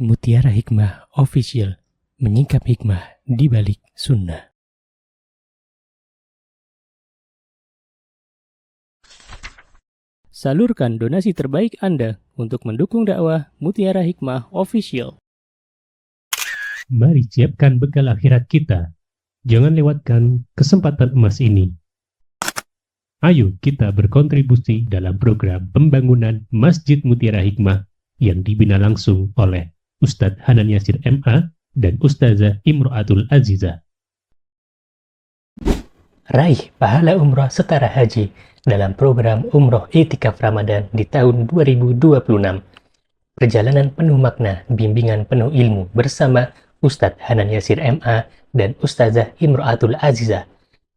Mutiara Hikmah Official, menyingkap hikmah di balik sunnah. Salurkan donasi terbaik Anda untuk mendukung dakwah Mutiara Hikmah Official. Mari siapkan bekal akhirat kita. Jangan lewatkan kesempatan emas ini. Ayo kita berkontribusi dalam program pembangunan Masjid Mutiara Hikmah yang dibina langsung oleh Ustadz Hanan Yasir MA dan Ustazah Imro'atul Azizah. Raih pahala umroh setara haji dalam program Umroh Iktikaf Ramadan di tahun 2026. Perjalanan penuh makna, bimbingan penuh ilmu bersama Ustadz Hanan Yasir MA dan Ustazah Imro'atul Azizah.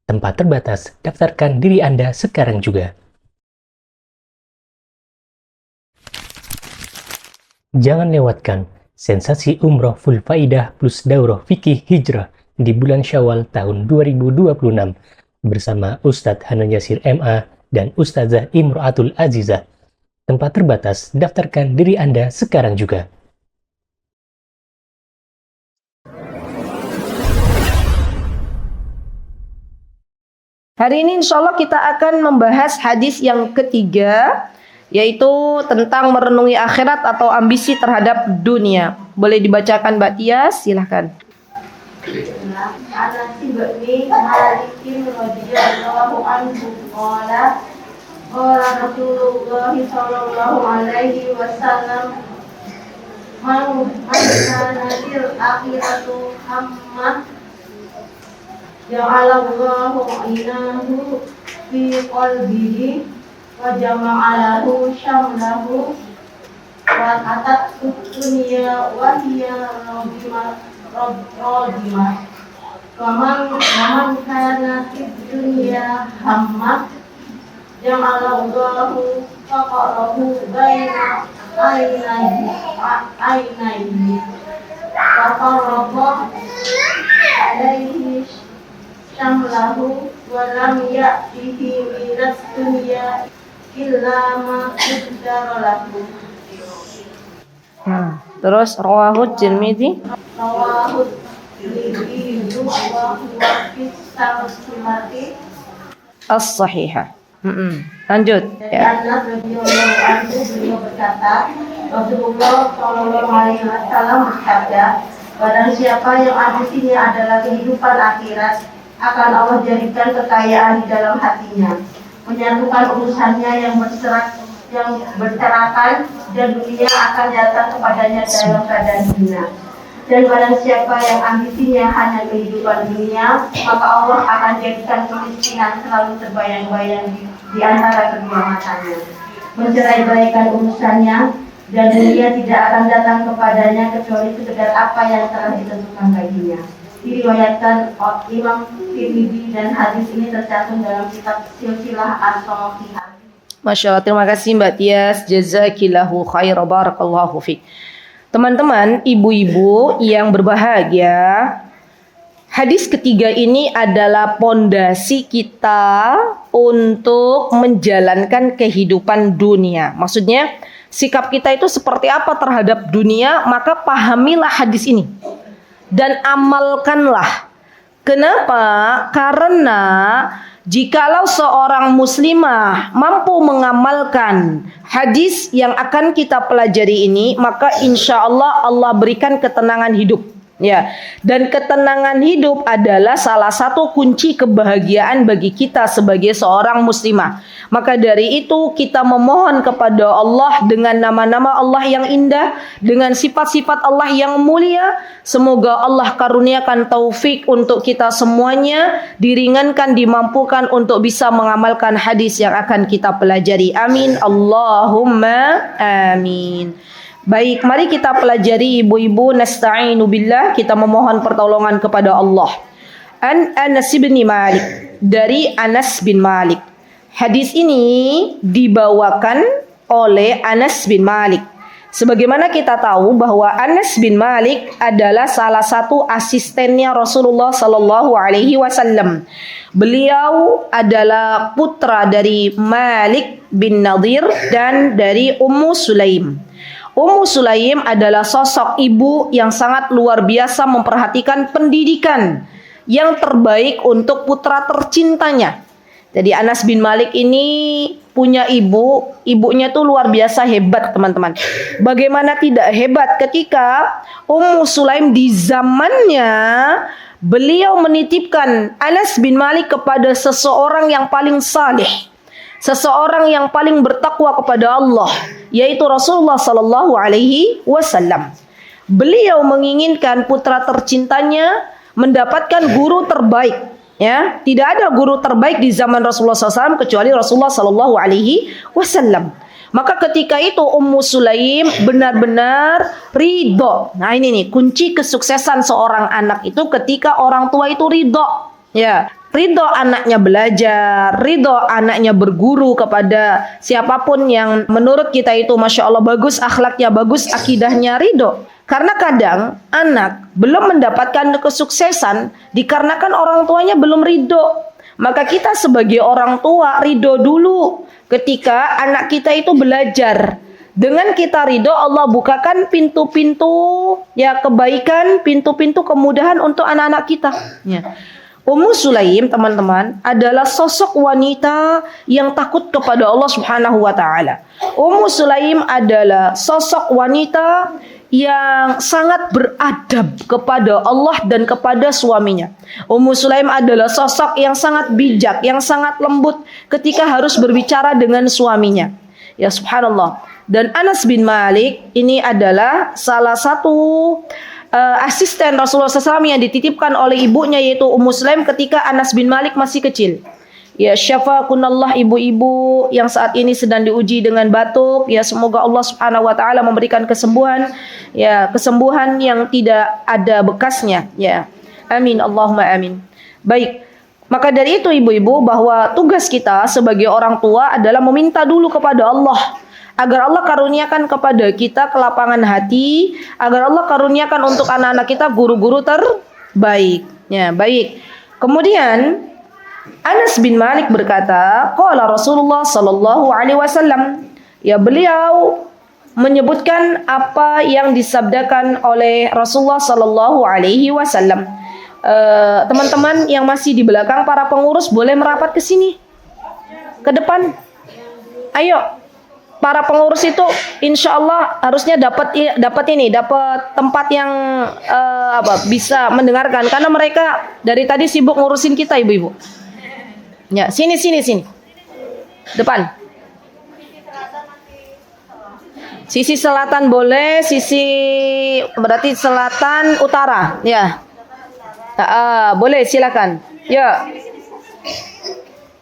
Tempat terbatas, daftarkan diri Anda sekarang juga. Jangan lewatkan sensasi umroh full faidah plus daurah fikih hijrah di bulan Syawal tahun 2026 bersama Ustadz Hanan Yasir MA dan Ustazah Imro'atul Azizah. Tempat terbatas, daftarkan diri Anda sekarang juga. Hari ini insya Allah kita akan membahas hadis yang ketiga, yaitu tentang merenungi akhirat atau ambisi terhadap dunia. Boleh dibacakan Mbak Tias, silahkan. Anas bin Malik radhiyallahu anhu qala Rasulullah sallallahu alaihi wasallam man kana lil akhiratu hamma ja'alallahu inahu fi qalbihi wa jama'alahu syamlahu wa atat dunya wa hiya radimah Waman kana fid dunya hamma ja'alallahu faqarahu baina ainaihi wa qarraba alaihi syamlahu wa lam ya'tihi minad dunya illa ma qaddara lahu. Terus rawahu Tirmidzi. Rawahu Tirmidzi wa huwa fi sahihati As-Sahihah. Lanjut. Ya. Anas radhiyallahu anhu beliau berkata, Rasulullah sallallahu alaihi wasallam bersabda, barang siapa yang ambisinya adalah kehidupan akhirat, akan Allah jadikan kekayaan di dalam hatinya, menyatukan urusannya yang berserakan dan dunia akan datang kepadanya dalam keadaan hina. Dan barang siapa yang ambisinya hanya kehidupan dunia, maka Allah akan jadikan kemiskinan selalu terbayang-bayang di antara kedua matanya, mencerai-beraikan urusannya, dan dunia tidak akan datang kepadanya kecuali sekedar apa yang telah ditentukan baginya. Diriwayatkan Imam Tirmidzi dan hadis ini tercantum dalam kitab Silsilah As-Sahihah. Masya Allah, terima kasih Mbak Tias. Jazakillahu khair, barakallahu fiik. Teman-teman, ibu-ibu yang berbahagia, hadis ketiga ini adalah pondasi kita untuk menjalankan kehidupan dunia. Maksudnya, sikap kita itu seperti apa terhadap dunia, maka pahamilah hadis ini dan amalkanlah. Kenapa? Karena jikalau seorang muslimah mampu mengamalkan hadis yang akan kita pelajari ini, maka insya Allah Allah berikan ketenangan hidup. Ya, dan ketenangan hidup adalah salah satu kunci kebahagiaan bagi kita sebagai seorang muslimah. Maka dari itu kita memohon kepada Allah dengan nama-nama Allah yang indah, dengan sifat-sifat Allah yang mulia. Semoga Allah karuniakan taufik untuk kita semuanya, diringankan, dimampukan untuk bisa mengamalkan hadis yang akan kita pelajari. Amin. Allahumma amin. Baik, mari kita pelajari ibu-ibu. Nasta'inu billah, kita memohon pertolongan kepada Allah. Anas bin Malik, dari Anas bin Malik. Hadis ini dibawakan oleh Anas bin Malik. Sebagaimana kita tahu bahwa Anas bin Malik adalah salah satu asistennya Rasulullah sallallahu alaihi wasallam. Beliau adalah putra dari Malik bin Nadir dan dari Ummu Sulaim. Ummu Sulaim adalah sosok ibu yang sangat luar biasa memperhatikan pendidikan yang terbaik untuk putra tercintanya. Jadi Anas bin Malik ini punya ibunya tuh luar biasa hebat, teman-teman. Bagaimana tidak hebat ketika Ummu Sulaim di zamannya beliau menitipkan Anas bin Malik kepada seseorang yang paling saleh, seseorang yang paling bertakwa kepada Allah, yaitu Rasulullah sallallahu alaihi wasallam. Beliau menginginkan putra tercintanya mendapatkan guru terbaik. Ya, tidak ada guru terbaik di zaman Rasulullah SAW kecuali Rasulullah Sallallahu Alaihi Wasallam. Maka ketika itu Ummu Sulaim benar-benar ridho. Nah ini nih kunci kesuksesan seorang anak itu ketika orang tua itu ridho. Ya, ridho anaknya belajar, ridho anaknya berguru kepada siapapun yang menurut kita itu Masya Allah bagus akhlaknya, bagus akidahnya, ridho. Karena kadang anak belum mendapatkan kesuksesan dikarenakan orang tuanya belum ridho. Maka kita sebagai orang tua ridho dulu ketika anak kita itu belajar. Dengan kita ridho Allah bukakan pintu-pintu ya kebaikan, pintu-pintu kemudahan untuk anak-anak kita. Ya. Ummu Sulaim teman-teman adalah sosok wanita yang takut kepada Allah Subhanahu wa taala. Ummu Sulaim adalah sosok wanita yang sangat beradab kepada Allah dan kepada suaminya. Ummu Sulaim adalah sosok yang sangat bijak, yang sangat lembut ketika harus berbicara dengan suaminya. Ya subhanallah. Dan Anas bin Malik ini adalah salah satu asisten Rasulullah SAW yang dititipkan oleh ibunya yaitu Ummu Sulaim ketika Anas bin Malik masih kecil. Ya syafakunallah ibu-ibu yang saat ini sedang diuji dengan batuk. Ya semoga Allah Subhanahu wa taala memberikan kesembuhan. Ya kesembuhan yang tidak ada bekasnya. Ya. Amin Allahumma amin. Baik. Maka dari itu ibu-ibu bahwa tugas kita sebagai orang tua adalah meminta dulu kepada Allah agar Allah karuniakan kepada kita kelapangan hati, agar Allah karuniakan untuk anak-anak kita guru-guru terbaik. Ya, baik. Kemudian Anas bin Malik berkata, qala Rasulullah sallallahu alaihi wasallam. Ya, beliau menyebutkan apa yang disabdakan oleh Rasulullah sallallahu alaihi wasallam. Teman-teman yang masih di belakang para pengurus boleh merapat ke sini. Ke depan. Ayo. Para pengurus itu insya Allah harusnya dapat tempat yang bisa mendengarkan karena mereka dari tadi sibuk ngurusin kita ibu-ibu. Ya, sini. Depan. Sisi selatan boleh, berarti selatan utara, ya. Boleh silakan. Ya.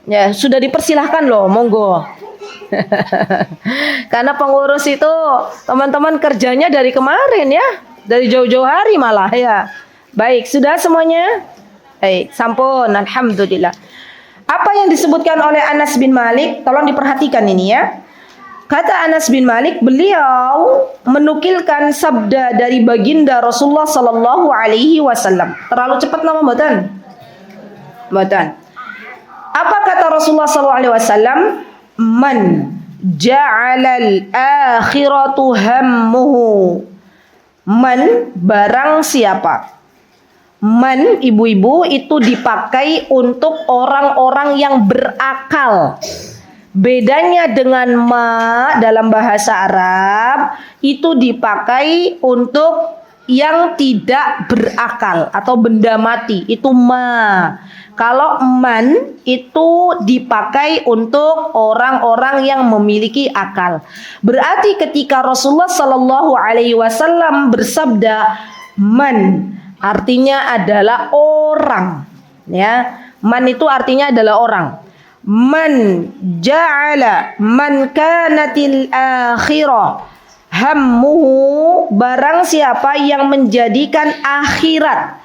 Ya, sudah dipersilahkan loh, monggo. Karena pengurus itu teman-teman kerjanya dari kemarin ya, dari jauh-jauh hari malah ya. Baik, sudah semuanya? Baik, sampun, alhamdulillah. Apa yang disebutkan oleh Anas bin Malik, tolong diperhatikan ini ya. Kata Anas bin Malik, beliau menukilkan sabda dari baginda Rasulullah sallallahu alaihi wasallam. Terlalu cepat nama mboten? Mboten. Apa kata Rasulullah sallallahu alaihi wasallam? Man ja'alal akhiratu hammuhu. Man barang siapa. Man ibu-ibu itu dipakai untuk orang-orang yang berakal. Bedanya dengan ma dalam bahasa Arab itu dipakai untuk yang tidak berakal atau benda mati, itu ma. Kalau man itu dipakai untuk orang-orang yang memiliki akal. Berarti ketika Rasulullah sallallahu alaihi wasallam bersabda man, artinya adalah orang, ya. Man itu artinya adalah orang. Man ja'ala man kanatil akhirah hammuhu, barang siapa yang menjadikan akhirat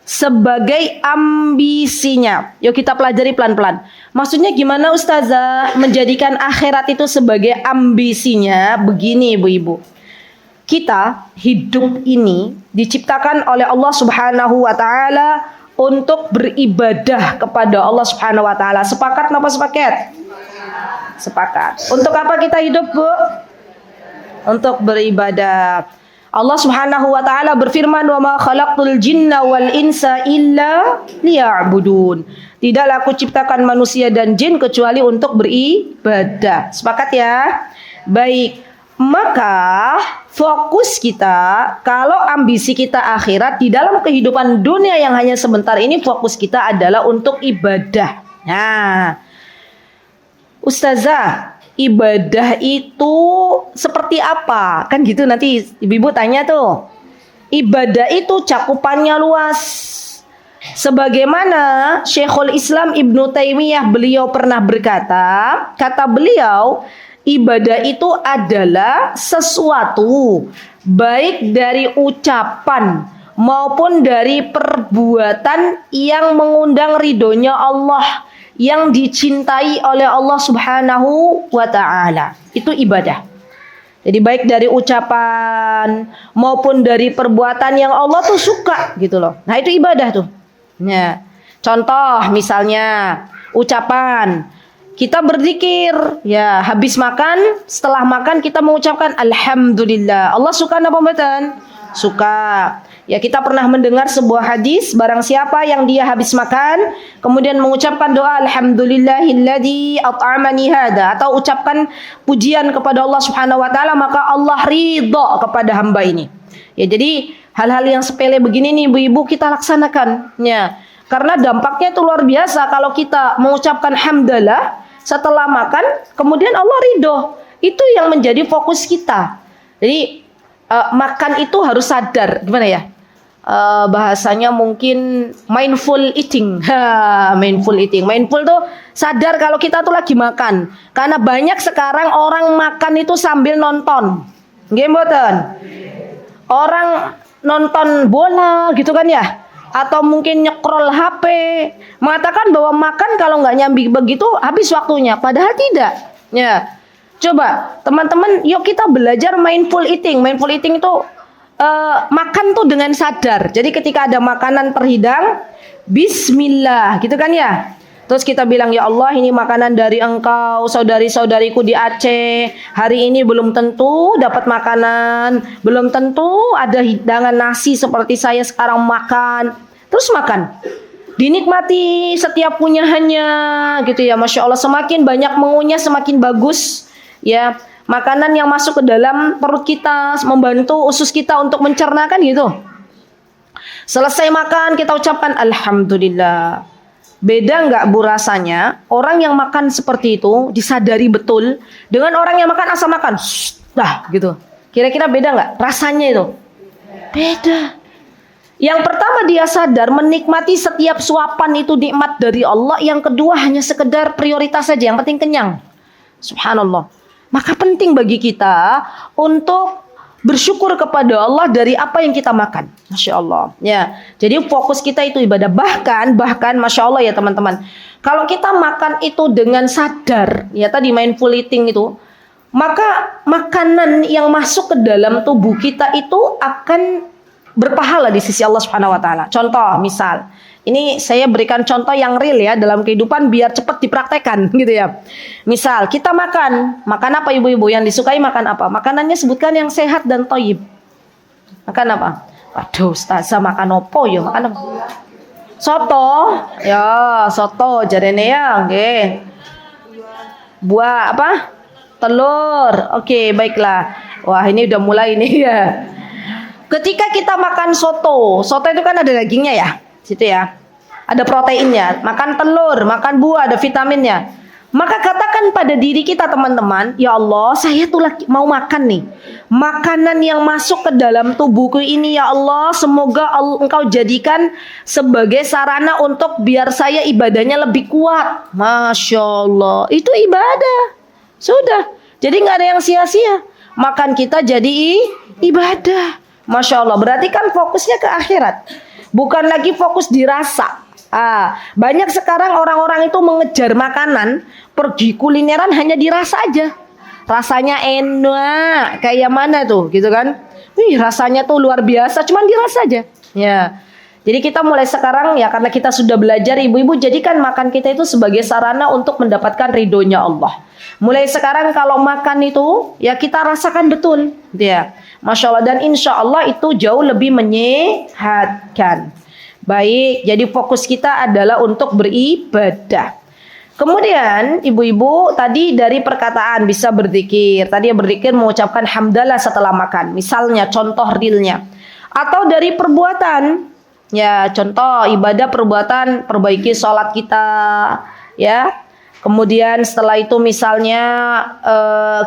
sebagai ambisinya. Yuk kita pelajari pelan-pelan. Maksudnya gimana Ustazah menjadikan akhirat itu sebagai ambisinya? Begini ibu-ibu. Kita hidup ini diciptakan oleh Allah Subhanahu wa taala untuk beribadah kepada Allah Subhanahu wa taala. Sepakat apa sepakat? Sepakat. Untuk apa kita hidup, Bu? untuk beribadah. Allah Subhanahu wa taala berfirman, "Wa ma khalaqtul jinna wal insa illa liya'budun." Tidaklah aku ciptakan manusia dan jin kecuali untuk beribadah. Sepakat ya? Baik. Maka fokus kita, kalau ambisi kita akhirat di dalam kehidupan dunia yang hanya sebentar ini, fokus kita adalah untuk ibadah. Nah, Ustazah, ibadah itu seperti apa? Kan gitu nanti ibu-ibu tanya tuh. Ibadah itu cakupannya luas. Sebagaimana Syekhul Islam Ibnu Taimiyah beliau pernah berkata, kata beliau, ibadah itu adalah sesuatu baik dari ucapan maupun dari perbuatan yang mengundang ridhonya Allah, yang dicintai oleh Allah Subhanahu wa ta'ala. Itu ibadah. Jadi baik dari ucapan maupun dari perbuatan yang Allah tuh suka gitu loh. Nah itu ibadah tuh. Nah, contoh misalnya ucapan. Kita berzikir, ya habis makan, setelah makan kita mengucapkan Alhamdulillah. Allah suka apa mboten? Suka. Ya kita pernah mendengar sebuah hadis, barang siapa yang dia habis makan kemudian mengucapkan doa Alhamdulillahilladzi at'amani hada, atau ucapkan pujian kepada Allah Subhanahu wa taala, maka Allah ridha kepada hamba ini. Ya jadi hal-hal yang sepele begini nih ibu-ibu kita laksanakan ya. Karena dampaknya itu luar biasa kalau kita mengucapkan hamdalah setelah makan kemudian Allah ridho. Itu yang menjadi fokus kita. Jadi makan itu harus sadar, gimana ya? Bahasanya mungkin mindful eating. Mindful eating. Mindful tuh sadar kalau kita tuh lagi makan. Karena banyak sekarang orang makan itu sambil nonton. Nggih mboten? Orang nonton bola gitu kan ya? Atau mungkin nyekrol HP, mengatakan bahwa makan kalau nggak nyambi begitu habis waktunya. Padahal tidak. Ya. Coba teman-teman, yuk kita belajar mindful eating. Mindful eating itu makan tuh dengan sadar. Jadi ketika ada makanan terhidang, Bismillah, gitu kan ya. Terus kita bilang, ya Allah ini makanan dari engkau, saudari-saudariku di Aceh. Hari ini belum tentu dapat makanan, belum tentu ada hidangan nasi seperti saya sekarang makan. Terus makan, dinikmati setiap punyahannya, gitu ya. Masya Allah, semakin banyak mengunyah semakin bagus. Ya, makanan yang masuk ke dalam perut kita membantu usus kita untuk mencernakan gitu. Selesai makan kita ucapkan Alhamdulillah. Beda nggak bu rasanya orang yang makan seperti itu disadari betul dengan orang yang makan asal makan dah gitu. Kira-kira beda nggak rasanya itu? Beda. Yang pertama dia sadar menikmati setiap suapan itu nikmat dari Allah. Yang kedua hanya sekedar prioritas saja, yang penting kenyang. Subhanallah. Maka penting bagi kita untuk bersyukur kepada Allah dari apa yang kita makan. Masya Allah. Ya, jadi fokus kita itu ibadah. Bahkan Masya Allah ya teman-teman. Kalau kita makan itu dengan sadar, ya tadi mindful eating itu, maka makanan yang masuk ke dalam tubuh kita itu akan berpahala di sisi Allah Subhanahu wa taala. Contoh, misal, ini saya berikan contoh yang real ya dalam kehidupan biar cepat dipraktekkan gitu ya. Misal kita makan apa ibu-ibu yang disukai makan apa? Makanannya sebutkan yang sehat dan thayyib. Makan apa? Waduh, ustazah makan opo ya? Makan apa? Soto. Ya, soto jarene ya, nggih. Buah apa? Telur. Oke, baiklah. Wah, ini udah mulai nih ya. Ketika kita makan soto itu kan ada dagingnya ya. Situ ya, ada proteinnya, makan telur, makan buah, ada vitaminnya. Maka katakan pada diri kita teman-teman, ya Allah, saya tuh lagi mau makan nih, makanan yang masuk ke dalam tubuhku ini ya Allah, semoga Engkau jadikan sebagai sarana untuk biar saya ibadahnya lebih kuat. Masya Allah, itu ibadah. Sudah, jadi nggak ada yang sia-sia. Makan kita jadi ibadah. Masya Allah, berarti kan fokusnya ke akhirat. Bukan lagi fokus dirasa. Banyak sekarang orang-orang itu mengejar makanan, pergi kulineran hanya dirasa aja. Rasanya enak, kayak mana tuh, gitu kan? Wih, rasanya tuh luar biasa, cuman dirasa aja. Ya, Jadi kita mulai sekarang ya, karena kita sudah belajar, ibu-ibu jadikan makan kita itu sebagai sarana untuk mendapatkan ridhonya Allah. Mulai sekarang kalau makan itu ya kita rasakan betul, ya, Masya Allah, dan insya Allah itu jauh lebih menyehatkan. Baik, jadi fokus kita adalah untuk beribadah. Kemudian ibu-ibu tadi dari perkataan bisa berzikir. Tadi berzikir mengucapkan hamdalah setelah makan. Misalnya contoh realnya. Atau dari perbuatan. Ya, contoh ibadah perbuatan, perbaiki sholat kita, ya. Kemudian setelah itu misalnya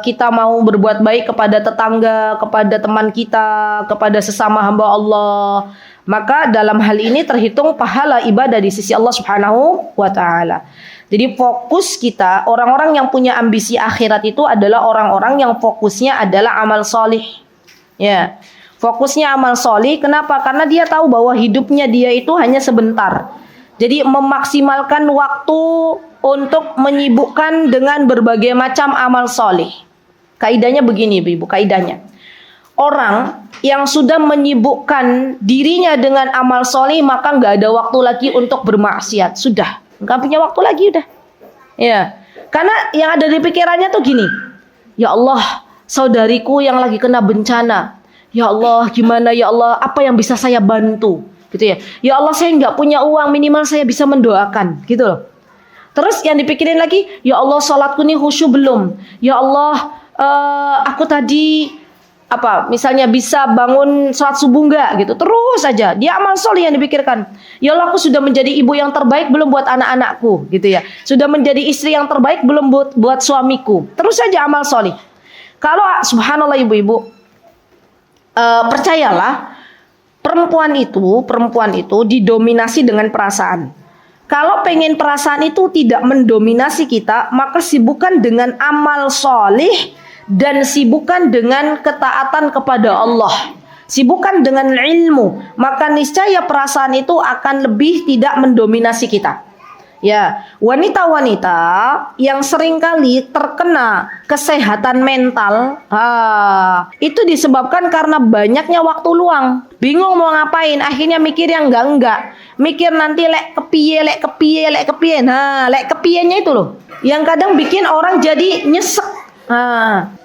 kita mau berbuat baik kepada tetangga, kepada teman kita, kepada sesama hamba Allah, maka dalam hal ini terhitung pahala ibadah di sisi Allah Subhanahu wa taala. Jadi fokus kita, orang-orang yang punya ambisi akhirat itu adalah orang-orang yang fokusnya adalah amal solih. Ya, fokusnya amal solih. Kenapa? Karena dia tahu bahwa hidupnya dia itu hanya sebentar. Jadi memaksimalkan waktu untuk menyibukkan dengan berbagai macam amal solih. Kaidahnya begini, ibu, kaidahnya. Orang yang sudah menyibukkan dirinya dengan amal solih, maka nggak ada waktu lagi untuk bermaksiat. Sudah, nggak punya waktu lagi udah. Ya, karena yang ada di pikirannya tuh gini. Ya Allah, saudariku yang lagi kena bencana. Ya Allah, gimana ya Allah? Apa yang bisa saya bantu? Gitu ya. Ya Allah, saya nggak punya uang, minimal saya bisa mendoakan, gitu loh. Terus yang dipikirin lagi, ya Allah, sholatku nih khusyuk belum? Ya Allah, aku tadi misalnya bisa bangun sholat subuh enggak gitu. Terus saja dia amal soleh yang dipikirkan. Ya Allah, aku sudah menjadi ibu yang terbaik belum buat anak-anakku, gitu ya. Sudah menjadi istri yang terbaik belum buat suamiku. Terus saja amal soleh. Kalau subhanallah ibu-ibu, percayalah, perempuan itu didominasi dengan perasaan. Kalau pengen perasaan itu tidak mendominasi kita, maka sibukkan dengan amal soleh dan sibukkan dengan ketaatan kepada Allah. Sibukkan dengan ilmu, maka niscaya perasaan itu akan lebih tidak mendominasi kita. Ya, wanita-wanita yang seringkali terkena kesehatan mental, itu disebabkan karena banyaknya waktu luang. Bingung mau ngapain, akhirnya mikir yang enggak. Mikir nanti lek kepiye. Nah, lek kepiyenya itu loh, yang kadang bikin orang jadi nyesek.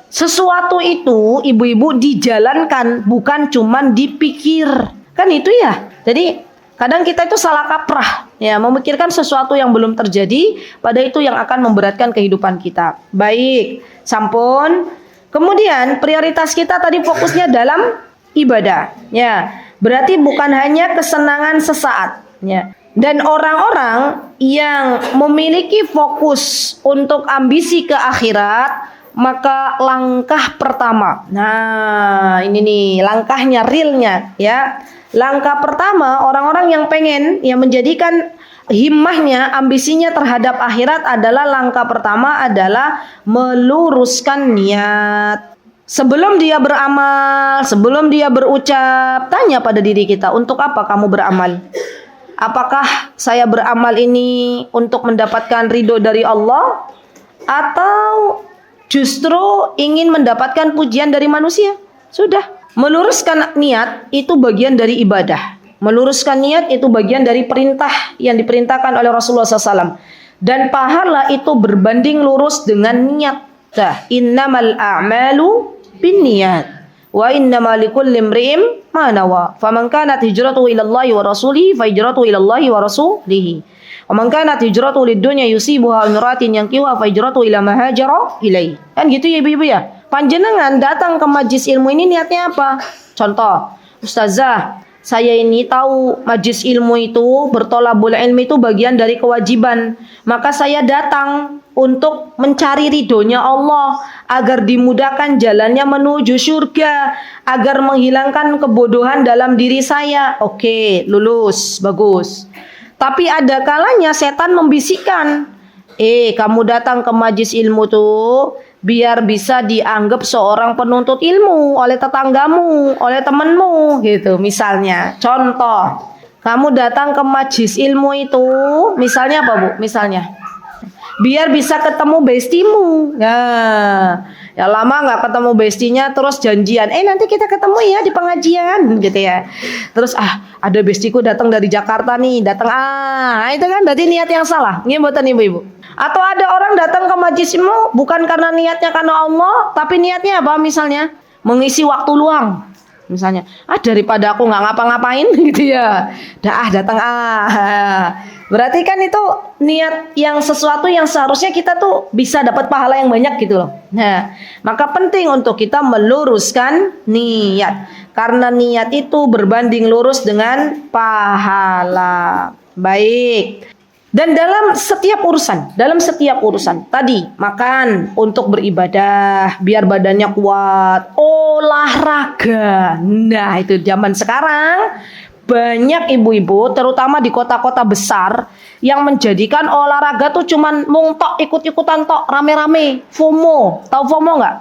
Sesuatu itu ibu-ibu dijalankan, bukan cuman dipikir. Kan itu ya. Jadi kadang kita itu salah kaprah, ya, memikirkan sesuatu yang belum terjadi, pada itu yang akan memberatkan kehidupan kita. Baik, sampun. Kemudian prioritas kita tadi fokusnya dalam ibadah, ya. Berarti bukan hanya kesenangan sesaat, ya. Dan orang-orang yang memiliki fokus untuk ambisi ke akhirat, maka langkah pertama. Nah, ini nih langkahnya realnya, ya. Langkah pertama orang-orang yang pengen yang menjadikan himmahnya, ambisinya terhadap akhirat adalah langkah pertama adalah meluruskan niat. Sebelum dia beramal, sebelum dia berucap, tanya pada diri kita, untuk apa kamu beramal? Apakah saya beramal ini untuk mendapatkan ridho dari Allah, atau justru ingin mendapatkan pujian dari manusia? Sudah. Meluruskan niat itu bagian dari ibadah. Meluruskan niat itu bagian dari perintah yang diperintahkan oleh Rasulullah SAW. Dan pahala itu berbanding lurus dengan niat. Innamal a'malu binniyat wa innamal likulli imri'in ma nawa. Faman kanat hijratuhu ila Allahi wa rasulihi fa hijratuhu ila Allahi wa rasulihi. Wa man kanat hijratuhu lid-dunya yusibuha imra'atin yankihuha fa hijratuhu ila ma hajara ilaihi. Kan gitu ya ibu-ibu ya. Panjenengan datang ke majlis ilmu ini niatnya apa? Contoh, Ustazah, saya ini tahu majlis ilmu itu, bertolabul ilmi itu bagian dari kewajiban. Maka saya datang untuk mencari ridhonya Allah, agar dimudahkan jalannya menuju surga, agar menghilangkan kebodohan dalam diri saya. Oke, lulus, bagus. Tapi ada kalanya setan membisikkan, kamu datang ke majlis ilmu tuh biar bisa dianggap seorang penuntut ilmu oleh tetanggamu, oleh temenmu, gitu. Misalnya, contoh, kamu datang ke majlis ilmu itu, misalnya apa Bu? Misalnya, biar bisa ketemu bestimu. Nah, ya lama nggak ketemu bestinya, terus janjian, nanti kita ketemu ya di pengajian, gitu ya. Terus ada bestiku datang dari Jakarta nih, datang itu kan berarti niat yang salah. Ini buatan ibu-ibu. Atau ada orang datang ke majlismu bukan karena niatnya karena Allah, tapi niatnya apa? Misalnya mengisi waktu luang. Misalnya, daripada aku nggak ngapa-ngapain gitu ya, datang berarti kan itu niat yang sesuatu yang seharusnya kita tuh bisa dapat pahala yang banyak gitu loh. Nah, maka penting untuk kita meluruskan niat, karena niat itu berbanding lurus dengan pahala. Baik. Dan dalam setiap urusan tadi makan untuk beribadah biar badannya kuat, olahraga. Nah, itu zaman sekarang banyak ibu-ibu terutama di kota-kota besar yang menjadikan olahraga tuh cuman mungtok ikut-ikutan tok, rame-rame. FOMO. Tahu FOMO nggak?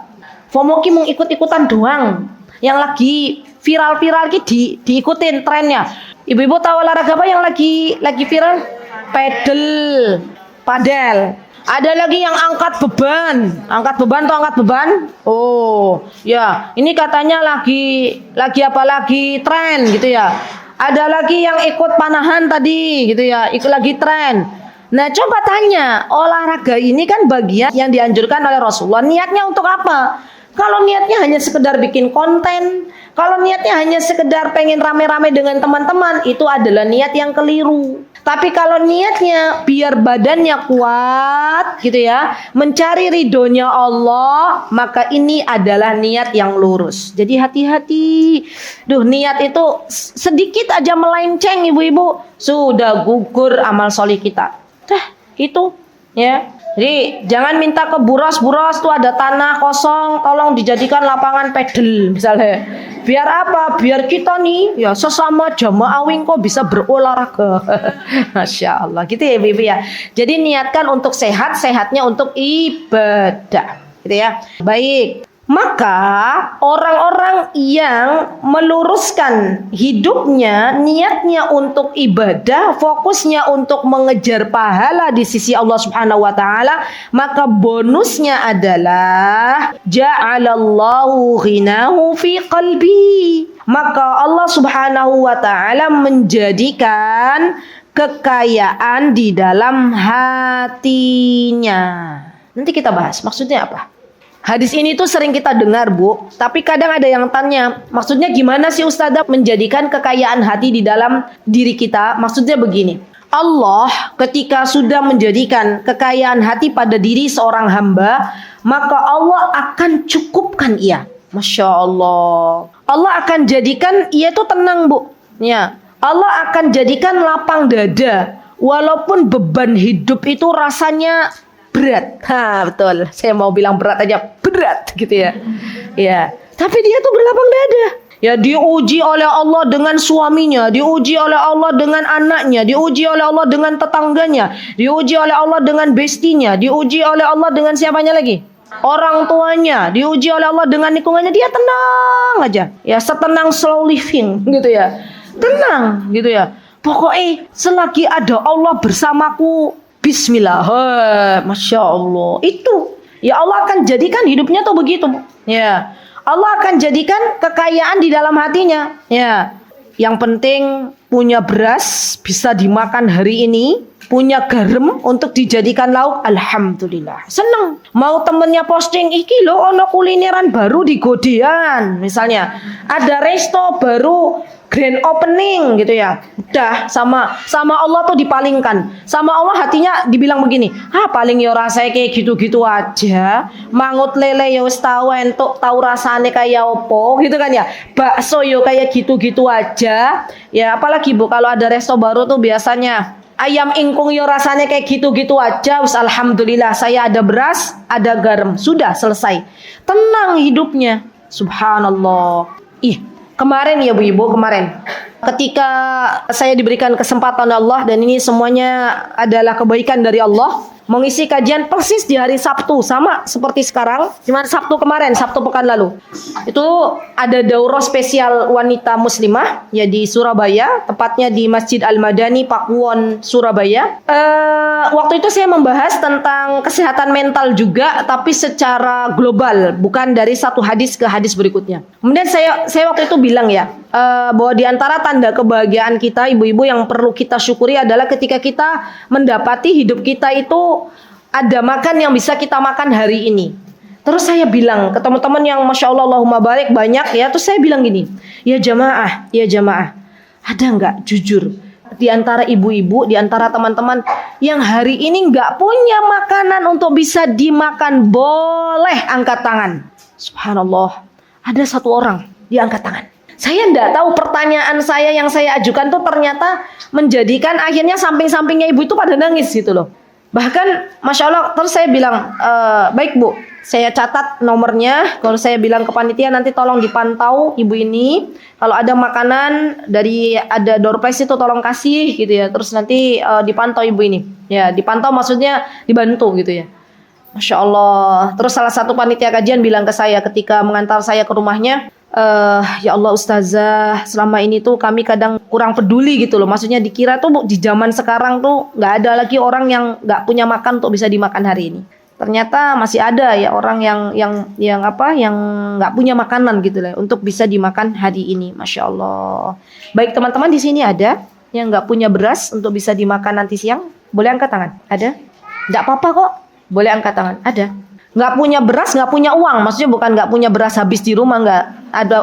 FOMO ki mung ikut-ikutan doang. Yang lagi viral-viral ki diikutin trennya. Ibu-ibu tahu olahraga apa yang lagi viral? Padel. Ada lagi yang angkat beban tuh angkat beban. Oh, ya, ini katanya lagi tren gitu ya. Ada lagi yang ikut panahan tadi gitu ya, ikut lagi tren. Nah, coba tanya, olahraga ini kan bagian yang dianjurkan oleh Rasulullah. Niatnya untuk apa? Kalau niatnya hanya sekedar bikin konten, kalau niatnya hanya sekedar pengen rame-rame dengan teman-teman, itu adalah niat yang keliru. Tapi kalau niatnya biar badannya kuat gitu ya, mencari ridhonya Allah, maka ini adalah niat yang lurus. Jadi hati-hati. Niat itu sedikit aja melenceng ibu-ibu, sudah gugur amal solih kita. Itu ya. Jadi jangan minta ke buros tuh ada tanah kosong, tolong dijadikan lapangan pedal misalnya. Biar apa? Biar kita nih ya sesama jamaah kok bisa berolahraga. Masya Allah, gitu ya ibu ya. Jadi niatkan untuk sehatnya untuk ibadah, gitu ya. Baik. Maka orang-orang yang meluruskan hidupnya, niatnya untuk ibadah, fokusnya untuk mengejar pahala di sisi Allah Subhanahu wa taala, maka bonusnya adalah ja'alallahu ghinahu fi qalbi. Maka Allah Subhanahu wa taala menjadikan kekayaan di dalam hatinya. Nanti kita bahas maksudnya apa. Hadis ini tuh sering kita dengar, Bu. Tapi kadang ada yang tanya, maksudnya gimana sih Ustazah menjadikan kekayaan hati di dalam diri kita? Maksudnya begini, Allah ketika sudah menjadikan kekayaan hati pada diri seorang hamba, maka Allah akan cukupkan ia. Masya Allah. Allah akan jadikan ia tuh tenang, Bu. Ya. Allah akan jadikan lapang dada. Walaupun beban hidup itu rasanya berat. Betul. Saya mau bilang berat aja, berat gitu ya. Ya, tapi dia tuh berlapang dada. Ya, diuji oleh Allah dengan suaminya, diuji oleh Allah dengan anaknya, diuji oleh Allah dengan tetangganya, diuji oleh Allah dengan bestinya, diuji oleh Allah dengan siapanya lagi? Orang tuanya, diuji oleh Allah dengan lingkungannya, dia tenang aja. Ya, setenang slow living gitu ya. Tenang gitu ya. Pokoknya selagi ada Allah bersamaku, bismillah, Masya Allah. Itu ya Allah akan jadikan hidupnya tuh begitu. Ya, Allah akan jadikan kekayaan di dalam hatinya. Ya, yang penting punya beras bisa dimakan hari ini, punya garam untuk dijadikan lauk, alhamdulillah. Seneng. Mau temennya posting, iki lo ono kulineran baru di Godean, misalnya ada resto baru grand opening gitu ya. Udah sama Allah tuh dipalingkan. Sama Allah hatinya dibilang begini, paling yo rasanya kayak gitu-gitu aja. Mangut lele yo wis tau entuk, tau rasane kayak opo gitu kan ya. Bakso yo kayak gitu-gitu aja. Ya apalagi Bu kalau ada resto baru tuh biasanya ayam ingkung yo rasanya kayak gitu-gitu aja. Wis alhamdulillah saya ada beras, ada garam, sudah selesai. Tenang hidupnya. Subhanallah. Kemarin ya Bu Ibu, Ketika saya diberikan kesempatan Allah, dan ini semuanya adalah kebaikan dari Allah, mengisi kajian persis di hari Sabtu, sama seperti sekarang, cuma Sabtu kemarin, Sabtu pekan lalu. Itu ada daurah spesial wanita muslimah ya di Surabaya, tepatnya di Masjid Al-Madani, Pakuwon, Surabaya. Waktu itu saya membahas tentang kesehatan mental juga, tapi secara global, bukan dari satu hadis ke hadis berikutnya. Kemudian saya waktu itu bilang ya, bahwa di antara tanda kebahagiaan kita ibu-ibu yang perlu kita syukuri adalah ketika kita mendapati hidup kita itu ada makan yang bisa kita makan hari ini. Terus saya bilang ke teman-teman yang Masya Allah Allahumma barik banyak ya, terus saya bilang gini, ya jamaah, ada nggak jujur di antara ibu-ibu, di antara teman-teman yang hari ini nggak punya makanan untuk bisa dimakan? Boleh angkat tangan. Subhanallah, ada satu orang dia angkat tangan. Saya enggak tahu pertanyaan saya yang saya ajukan tuh ternyata menjadikan akhirnya samping-sampingnya ibu itu pada nangis gitu loh. Bahkan Masya Allah, terus saya bilang, baik Bu, saya catat nomornya. Kalau saya bilang ke panitia nanti tolong dipantau ibu ini. Kalau ada makanan dari ada door prize itu tolong kasih gitu ya. Terus nanti dipantau ibu ini. Ya dipantau maksudnya dibantu gitu ya. Masya Allah. Terus salah satu panitia kajian bilang ke saya ketika mengantar saya ke rumahnya, ya Allah Ustazah, selama ini tuh kami kadang kurang peduli gitu loh. Maksudnya dikira tuh di zaman sekarang tuh nggak ada lagi orang yang nggak punya makan untuk bisa dimakan hari ini. Ternyata masih ada ya orang yang nggak punya makanan gitu lah untuk bisa dimakan hari ini. Masya Allah. Baik teman-teman, di sini ada yang nggak punya beras untuk bisa dimakan nanti siang? Boleh angkat tangan? Ada? Nggak apa-apa kok. Boleh angkat tangan? Ada? Nggak punya beras, nggak punya uang, maksudnya bukan nggak punya beras habis di rumah, nggak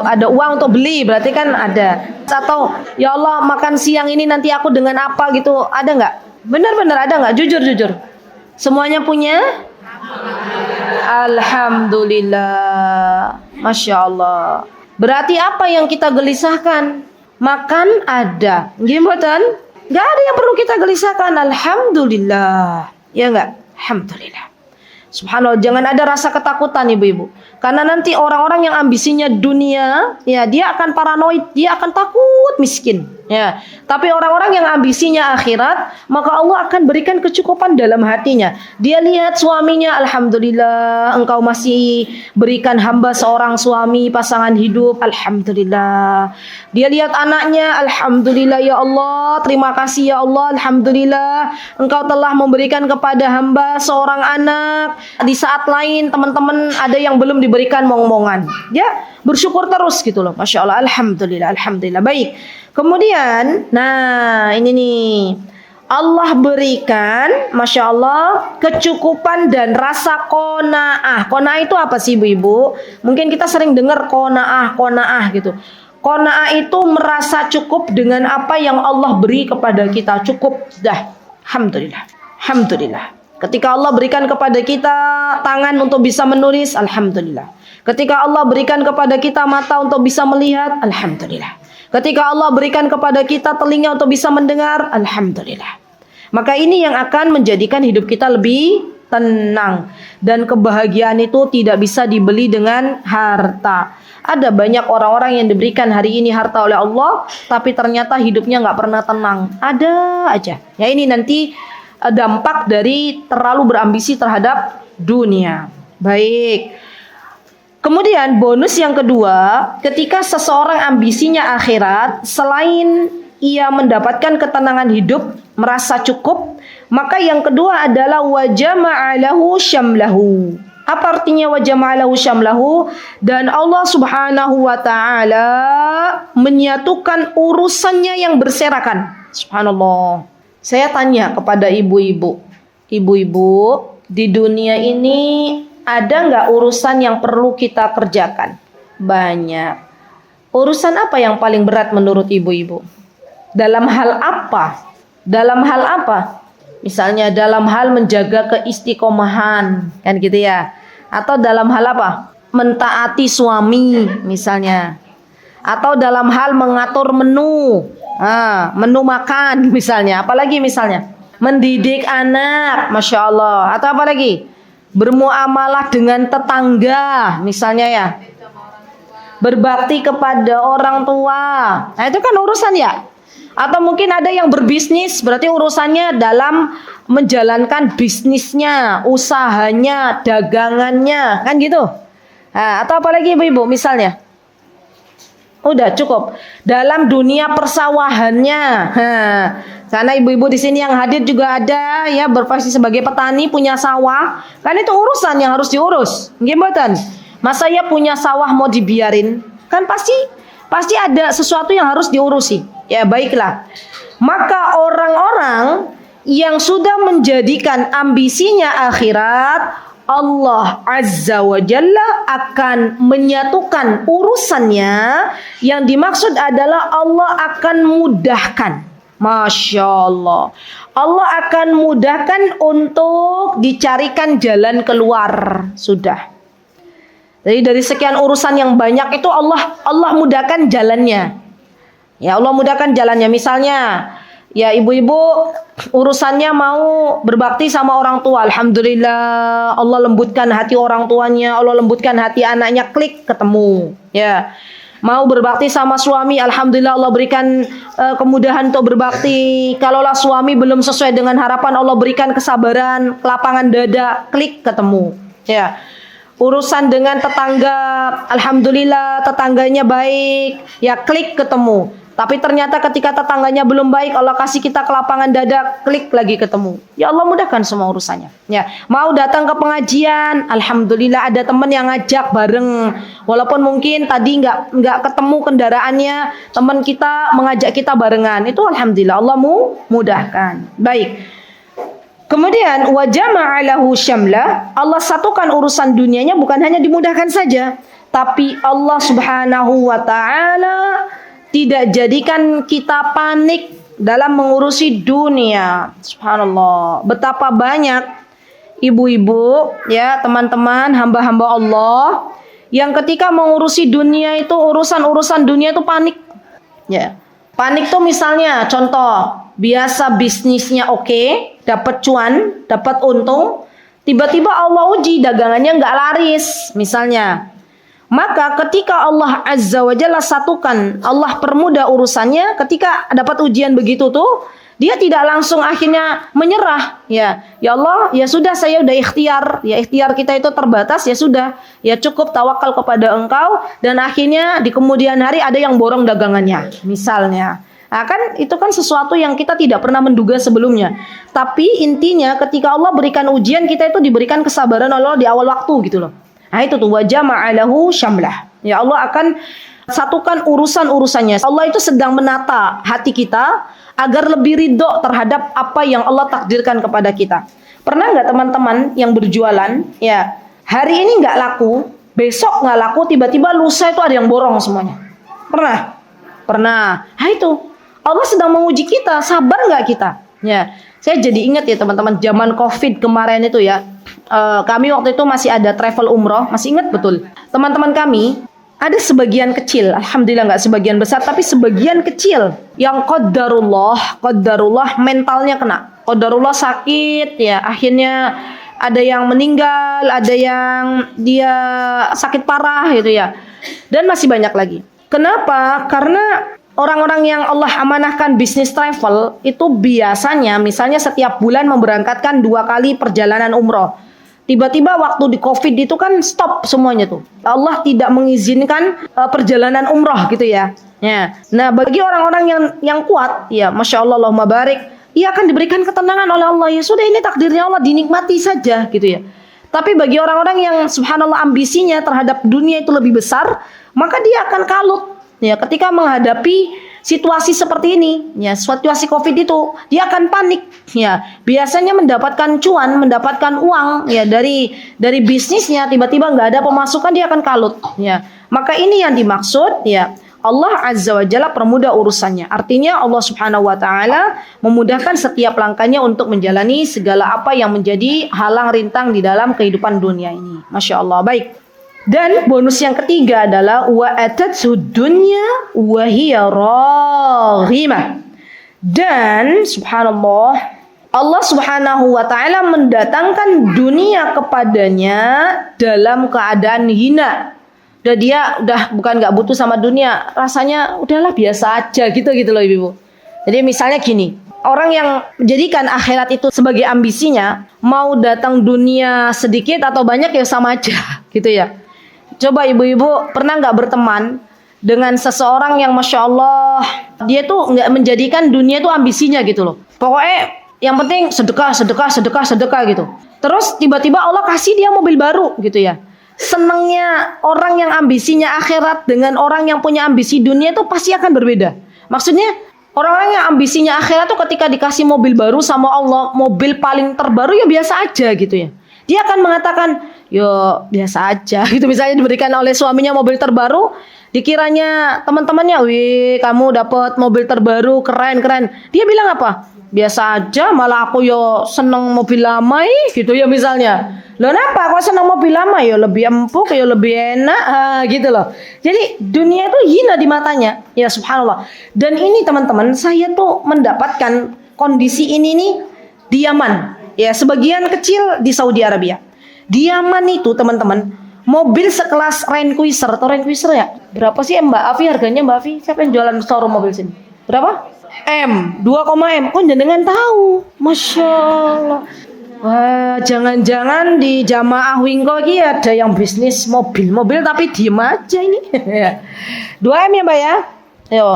ada uang untuk beli, berarti kan ada. Atau ya Allah makan siang ini nanti aku dengan apa gitu, ada nggak? Benar-benar ada nggak? Jujur. Semuanya punya? Alhamdulillah, Masya Allah. Berarti apa yang kita gelisahkan? Makan ada, gimana? Nggak ada yang perlu kita gelisahkan. Alhamdulillah, ya nggak? Alhamdulillah. Subhanallah, jangan ada rasa ketakutan ibu-ibu. Karena nanti orang-orang yang ambisinya dunia, ya dia akan paranoid, dia akan takut miskin. Ya, tapi orang-orang yang ambisinya akhirat, maka Allah akan berikan kecukupan dalam hatinya. Dia lihat suaminya, alhamdulillah, engkau masih berikan hamba seorang suami, pasangan hidup, alhamdulillah. Dia lihat anaknya, alhamdulillah ya Allah, terima kasih ya Allah, alhamdulillah, engkau telah memberikan kepada hamba seorang anak. Di saat lain teman-teman ada yang belum diberikan mong-mongan. Dia bersyukur terus gitu loh, Masya Allah, alhamdulillah, alhamdulillah. Baik. Kemudian, nah ini nih, Allah berikan, Masya Allah, kecukupan dan rasa qanaah. Qanaah itu apa sih ibu-ibu? Mungkin kita sering dengar qanaah gitu. Qanaah itu merasa cukup dengan apa yang Allah beri kepada kita. Cukup, dah. Alhamdulillah. Alhamdulillah. Ketika Allah berikan kepada kita tangan untuk bisa menulis, alhamdulillah. Ketika Allah berikan kepada kita mata untuk bisa melihat, alhamdulillah. Ketika Allah berikan kepada kita telinga untuk bisa mendengar, alhamdulillah. Maka ini yang akan menjadikan hidup kita lebih tenang. Dan kebahagiaan itu tidak bisa dibeli dengan harta. Ada banyak orang-orang yang diberikan hari ini harta oleh Allah, tapi ternyata hidupnya nggak pernah tenang. Ada aja. Ya ini nanti dampak dari terlalu berambisi terhadap dunia. Baik. Kemudian bonus yang kedua, ketika seseorang ambisinya akhirat, selain ia mendapatkan ketenangan hidup, merasa cukup, maka yang kedua adalah wajama'alahu syamlahu. Apa artinya wajama'alahu syamlahu? Dan Allah Subhanahu wa taala menyatukan urusannya yang berserakan. Subhanallah. Saya tanya kepada ibu-ibu, di dunia ini ada nggak urusan yang perlu kita kerjakan? Banyak. Urusan apa yang paling berat menurut ibu-ibu? Dalam hal apa? Misalnya dalam hal menjaga keistiqomahan, kan gitu ya. Atau dalam hal apa? Mentaati suami misalnya. Atau dalam hal mengatur menu makan misalnya. Apalagi misalnya mendidik anak, Masya Allah. Atau apa lagi? Bermuamalah dengan tetangga misalnya ya. berbakti kepada orang tua. Nah, itu kan urusan ya. Atau mungkin ada yang berbisnis, berarti urusannya dalam menjalankan bisnisnya, usahanya, dagangannya, kan gitu. Nah, atau apalagi ibu-ibu misalnya? Udah cukup. Dalam dunia persawahannya. Nah, karena ibu-ibu di sini yang hadir juga ada ya berprofesi sebagai petani punya sawah, kan itu urusan yang harus diurus. Gimana? Masa ya punya sawah mau dibiarin? Kan pasti ada sesuatu yang harus diurusi. Ya baiklah. Maka orang-orang yang sudah menjadikan ambisinya akhirat, Allah Azza wa Jalla akan menyatukan urusannya. Yang dimaksud adalah Allah akan mudahkan. Masya Allah. Allah akan mudahkan untuk dicarikan jalan keluar. Sudah. Jadi dari sekian urusan yang banyak itu Allah mudahkan jalannya. Ya Allah mudahkan jalannya. Misalnya ya ibu-ibu urusannya mau berbakti sama orang tua. Alhamdulillah Allah lembutkan hati orang tuanya, Allah lembutkan hati anaknya, klik ketemu. Ya. Mau berbakti sama suami, alhamdulillah Allah berikan kemudahan untuk berbakti. Kalaulah suami belum sesuai dengan harapan, Allah berikan kesabaran, kelapangan dada, klik ketemu. Ya. Urusan dengan tetangga, alhamdulillah tetangganya baik, ya klik ketemu. Tapi ternyata ketika tetangganya belum baik, Allah kasih kita kelapangan dada, klik lagi ketemu. Ya Allah mudahkan semua urusannya. Ya, mau datang ke pengajian, alhamdulillah ada teman yang ngajak bareng. Walaupun mungkin tadi nggak ketemu kendaraannya, teman kita mengajak kita barengan. Itu alhamdulillah Allah mudahkan. Baik. Kemudian wa jama'alahu syamlah, Allah satukan urusan dunianya bukan hanya dimudahkan saja, tapi Allah Subhanahu wa taala tidak jadikan kita panik dalam mengurusi dunia. Subhanallah. Betapa banyak ibu-ibu, ya teman-teman, hamba-hamba Allah yang ketika mengurusi dunia itu urusan-urusan dunia itu panik. Ya. Panik tuh misalnya contoh, biasa bisnisnya oke, dapat cuan, dapat untung, tiba-tiba Allah uji dagangannya nggak laris, misalnya. Maka ketika Allah Azza wa Jalla satukan, Allah permudah urusannya, ketika dapat ujian begitu tuh, dia tidak langsung akhirnya menyerah. Ya Allah, ya sudah saya udah ikhtiar. Ya ikhtiar kita itu terbatas, ya sudah. Ya cukup tawakal kepada Engkau, dan akhirnya di kemudian hari ada yang borong dagangannya, misalnya. Nah, kan itu kan sesuatu yang kita tidak pernah menduga sebelumnya. Tapi intinya ketika Allah berikan ujian, kita itu diberikan kesabaran Allah di awal waktu gitu loh. Nah itu tuh wa jama'alahu syamlah. Ya Allah akan satukan urusan-urusannya. Allah itu sedang menata hati kita agar lebih ridho terhadap apa yang Allah takdirkan kepada kita. Pernah nggak teman-teman yang berjualan, ya hari ini nggak laku, besok nggak laku, tiba-tiba lusa itu ada yang borong semuanya. Pernah? Pernah. Nah itu Allah sedang menguji kita, sabar nggak kita? Ya, saya jadi ingat ya teman-teman, zaman COVID kemarin itu ya. Kami waktu itu masih ada travel umroh, masih ingat betul. Teman-teman kami ada sebagian kecil, alhamdulillah nggak sebagian besar, tapi sebagian kecil yang qadarullah mentalnya kena, qadarullah sakit, ya akhirnya ada yang meninggal, ada yang dia sakit parah gitu ya, dan masih banyak lagi. Kenapa? Karena orang-orang yang Allah amanahkan bisnis travel itu biasanya misalnya setiap bulan memberangkatkan 2 kali perjalanan umroh. Tiba-tiba waktu di COVID itu kan stop semuanya tuh. Allah tidak mengizinkan perjalanan umroh gitu ya. Ya. Nah bagi orang-orang yang kuat, ya Masya Allah, Allahumma barik, ia akan diberikan ketenangan oleh Allah. Ya sudah, ini takdirnya Allah, dinikmati saja gitu ya. Tapi bagi orang-orang yang subhanallah ambisinya terhadap dunia itu lebih besar, maka dia akan kalut. Ya, ketika menghadapi situasi seperti ini, ya situasi COVID itu, dia akan panik. Ya, biasanya mendapatkan cuan, mendapatkan uang, ya dari bisnisnya, tiba-tiba nggak ada pemasukan, dia akan kalut. Ya, maka ini yang dimaksud, ya Allah Azza wa Jalla permudah urusannya. Artinya Allah Subhanahu wa Ta'ala memudahkan setiap langkahnya untuk menjalani segala apa yang menjadi halang rintang di dalam kehidupan dunia ini. Masya Allah. Baik. Dan bonus yang ketiga adalah wa atatsu dunya wa hiya raghimah. Dan subhanallah, Allah Subhanahu wa Ta'ala mendatangkan dunia kepadanya dalam keadaan hina. Udah dia udah bukan nggak butuh sama dunia, rasanya udahlah biasa aja gitu loh ibu-ibu. Jadi misalnya gini, orang yang menjadikan akhirat itu sebagai ambisinya, mau datang dunia sedikit atau banyak ya sama aja gitu ya. Coba ibu-ibu pernah nggak berteman dengan seseorang yang Masya Allah dia tuh nggak menjadikan dunia itu ambisinya gitu loh. Pokoknya yang penting sedekah gitu. Terus tiba-tiba Allah kasih dia mobil baru gitu ya. Senangnya orang yang ambisinya akhirat dengan orang yang punya ambisi dunia itu pasti akan berbeda. Maksudnya orang-orang yang ambisinya akhirat tuh ketika dikasih mobil baru sama Allah, mobil paling terbaru ya biasa aja gitu ya. Dia akan mengatakan, yo biasa aja gitu. Misalnya diberikan oleh suaminya mobil terbaru, dikiranya teman-temannya, wih kamu dapat mobil terbaru keren. Dia bilang apa? Biasa aja, malah aku yo seneng mobil lama gitu ya misalnya. Loh kenapa kok seneng mobil lama? Yo lebih empuk, yo lebih enak gitu loh. Jadi dunia itu hina di matanya. Ya subhanallah. Dan ini teman-teman, saya tuh mendapatkan kondisi ini nih di Yaman. Ya sebagian kecil di Saudi Arabia. Di Yaman itu teman-teman, mobil sekelas Range Cruiser atau Range Cruiser ya. Berapa sih Mbak Afi harganya Mbak Afi? Siapa yang jualan showroom mobil sini? Berapa? M, 2,M. Kok jenengan tahu? Masya Allah. Wah, jangan-jangan di jamaah Wingko ini ada yang bisnis mobil tapi diem aja ini. 2M ya Mbak ya? Yo,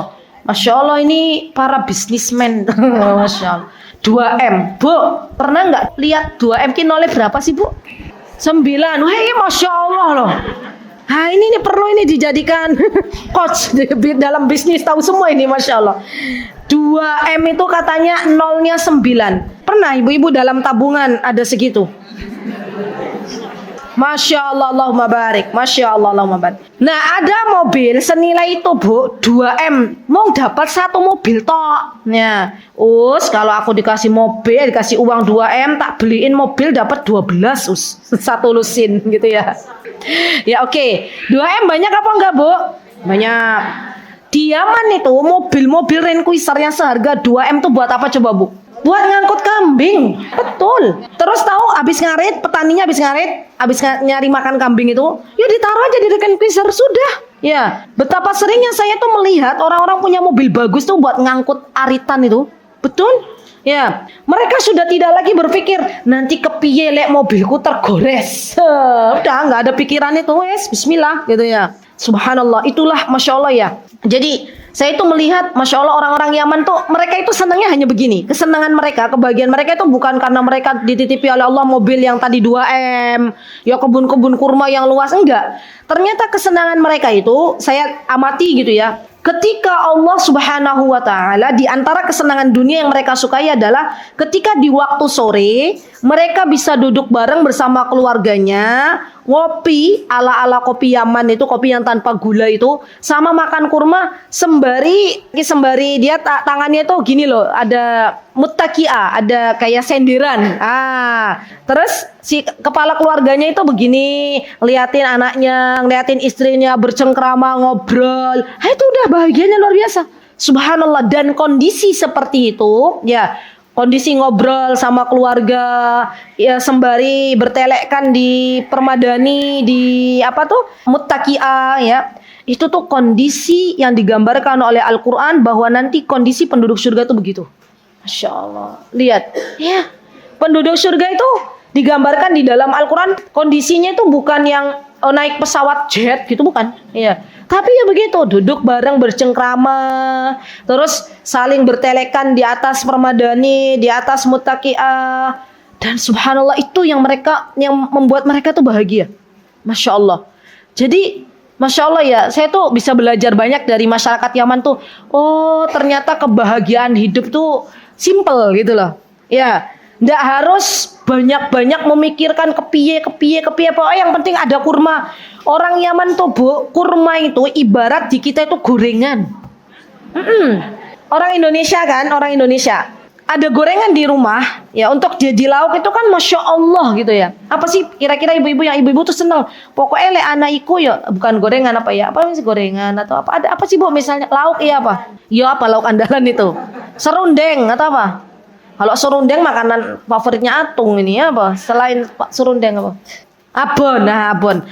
Masya Allah ini para bisnismen. Masya Allah. 2M. Bu, pernah nggak lihat 2M ki nolnya berapa sih Bu? 9. Wah, Masya Allah loh. Nah ini perlu ini dijadikan coach dalam bisnis, tahu semua ini Masya Allah. 2M itu katanya nolnya 9. Pernah ibu-ibu dalam tabungan ada segitu? Masya Allah, Allahumma barik. Masya Allah, Allahumma barik. Nah ada mobil senilai itu Bu, 2M. Mau dapat satu mobil tok. Nah, kalau aku dikasih mobil, dikasih uang 2M, tak beliin mobil dapat 12 satu lusin gitu ya. Ya oke. 2M banyak apa enggak Bu? Banyak. Di Yaman itu mobil-mobil Range Cruiser yang seharga 2M tuh buat apa coba Bu? Buat ngangkut kambing. Betul. Terus tahu habis ngarit, petaninya habis nyari makan kambing itu, ya ditaruh aja di Range Cruiser sudah. Ya, betapa seringnya saya tuh melihat orang-orang punya mobil bagus tuh buat ngangkut aritan itu. Betul? Ya, mereka sudah tidak lagi berpikir nanti kepiye lek mobilku tergores. Udah nggak ada pikiran itu, wes bismillah gitu ya. Subhanallah, itulah Masya Allah ya. Jadi saya itu melihat Masya Allah orang-orang Yaman tuh mereka itu senangnya hanya begini. Kesenangan mereka, kebahagiaan mereka itu bukan karena mereka dititipi oleh Allah mobil yang tadi 2M, ya kebun-kebun kurma yang luas, enggak. Ternyata kesenangan mereka itu saya amati gitu ya. Ketika Allah Subhanahu wa Ta'ala, di antara kesenangan dunia yang mereka sukai adalah ketika di waktu sore mereka bisa duduk bareng bersama keluarganya, ngopi ala-ala kopi Yaman itu, kopi yang tanpa gula itu, sama makan kurma sembari dia tangannya itu gini loh, ada muttaqi'ah, ada kayak senderan. Terus si kepala keluarganya itu begini, liatin anaknya, ngeliatin istrinya bercengkrama, ngobrol. Itu udah bahagianya luar biasa. Subhanallah. Dan kondisi seperti itu, ya, kondisi ngobrol sama keluarga, ya sembari bertelekkan di permadani, di muttaqi'ah, ya. Itu tuh kondisi yang digambarkan oleh Al-Quran bahwa nanti kondisi penduduk surga itu begitu. Masya Allah. Lihat, ya, penduduk surga itu digambarkan di dalam Al-Quran kondisinya itu bukan yang naik pesawat jet gitu, bukan. Ya. Tapi ya begitu, duduk bareng bercengkrama, terus saling bertelekan di atas permadani, di atas muttaqi'ah. Dan subhanallah itu yang membuat mereka tuh bahagia. Masya Allah. Jadi Masya Allah ya, saya tuh bisa belajar banyak dari masyarakat Yaman tuh. Oh ternyata kebahagiaan hidup tuh simple gitu loh. Ya, nggak harus banyak-banyak memikirkan kepiye. Pokoknya yang penting ada kurma. Orang Yaman tuh Bu, kurma itu ibarat di kita itu gorengan. Orang Indonesia ada gorengan di rumah, ya untuk jadi lauk itu kan Masya Allah gitu ya. Apa sih kira-kira ibu-ibu tuh seneng? Pokoknya le anakku ya bukan gorengan apa sih gorengan atau apa? Ada apa sih Bu misalnya lauk iya apa? Ya apa lauk andalan itu? Serundeng atau apa? Kalau serundeng makanan favoritnya Atung ini ya apa? Selain serundeng apa? Abon.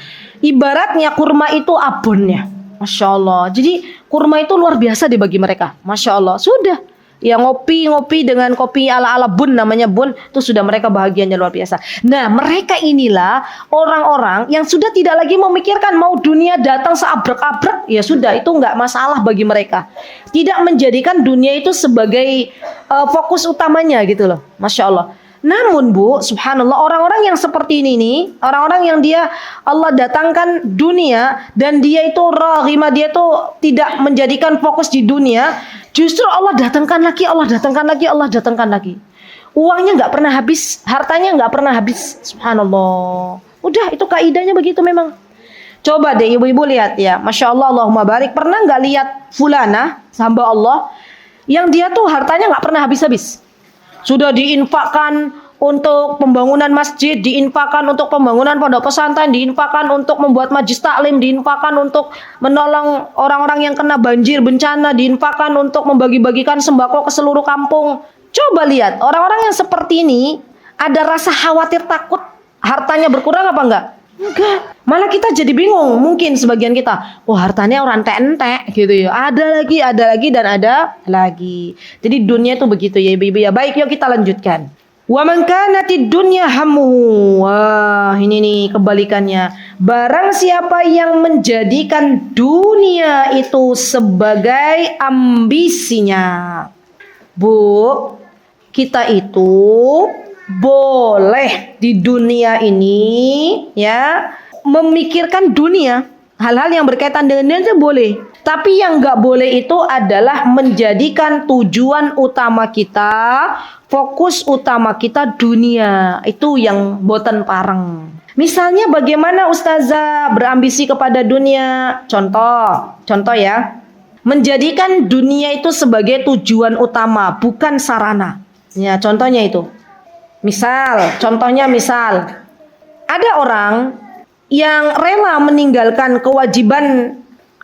Ibaratnya kurma itu abonnya. Masya Allah. Jadi kurma itu luar biasa deh bagi mereka. Masya Allah. Sudah. Ya ngopi dengan kopi ala-ala bun, namanya bun, itu sudah mereka bahagianya luar biasa. Nah, mereka inilah orang-orang yang sudah tidak lagi memikirkan mau dunia datang seabrek-abrek, ya sudah, itu nggak masalah bagi mereka. Tidak menjadikan dunia itu sebagai fokus utamanya gitu loh. Masya Allah. Namun Bu, subhanallah, orang-orang yang seperti ini nih, orang-orang yang dia Allah datangkan dunia dan dia itu raghimah, dia itu tidak menjadikan fokus di dunia, justru Allah datangkan lagi, Allah datangkan lagi, Allah datangkan lagi. Uangnya nggak pernah habis, hartanya nggak pernah habis, subhanallah. Udah, itu kaidahnya begitu memang. Coba deh ibu-ibu lihat ya, Masya Allah, Allahumma barik. Pernah nggak lihat fulana, hamba Allah, yang dia tuh hartanya nggak pernah habis-habis. Sudah diinfakkan untuk pembangunan masjid, diinfakkan untuk pembangunan pondok pesantren, diinfakkan untuk membuat majlis taklim, diinfakkan untuk menolong orang-orang yang kena banjir, bencana, diinfakkan untuk membagi-bagikan sembako ke seluruh kampung. Coba lihat, orang-orang yang seperti ini ada rasa khawatir, takut hartanya berkurang apa enggak? Enggak. Malah kita jadi bingung, mungkin sebagian kita, wah hartanya orang entek-entek gitu ya. Ada lagi dan ada lagi. Jadi dunia itu begitu ya ibu-ibu ya. Baik, yuk kita lanjutkan. Wa man kanatid dunya hammuhu. Wah, ini nih kebalikannya. Barang siapa yang menjadikan dunia itu sebagai ambisinya. Bu, kita itu boleh di dunia ini ya memikirkan dunia, hal-hal yang berkaitan dengan dunia itu boleh. Tapi yang nggak boleh itu adalah menjadikan tujuan utama kita, fokus utama kita dunia. Itu yang boten pareng. Misalnya bagaimana ustazah berambisi kepada dunia? Contoh ya. Menjadikan dunia itu sebagai tujuan utama, bukan sarana. Ya, contohnya itu. Contohnya misal, ada orang yang rela meninggalkan kewajiban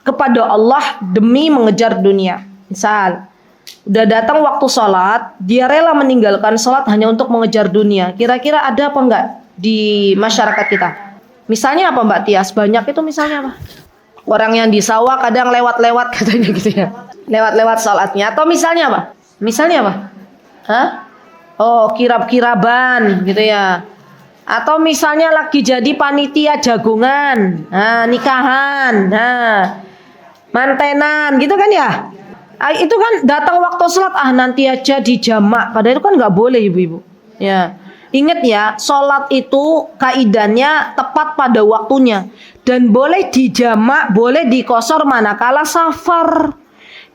kepada Allah demi mengejar dunia. Misal, udah datang waktu sholat, dia rela meninggalkan sholat hanya untuk mengejar dunia. Kira-kira ada apa enggak di masyarakat kita? Misalnya apa Mbak Tias? Banyak itu misalnya apa? Orang yang di sawah kadang lewat-lewat katanya gitu ya. Lewat-lewat sholatnya. Atau misalnya apa? Misalnya apa? Hah? Oh, kirab-kiraban gitu ya. Atau misalnya lagi jadi panitia jagungan, nikahan, mantenan gitu kan ya. Itu kan datang waktu sholat, nanti aja di jamak. Padahal itu kan nggak boleh ibu-ibu. Ya, ingat ya, sholat itu kaidahnya tepat pada waktunya dan boleh di jamak, boleh di qashar manakala safar.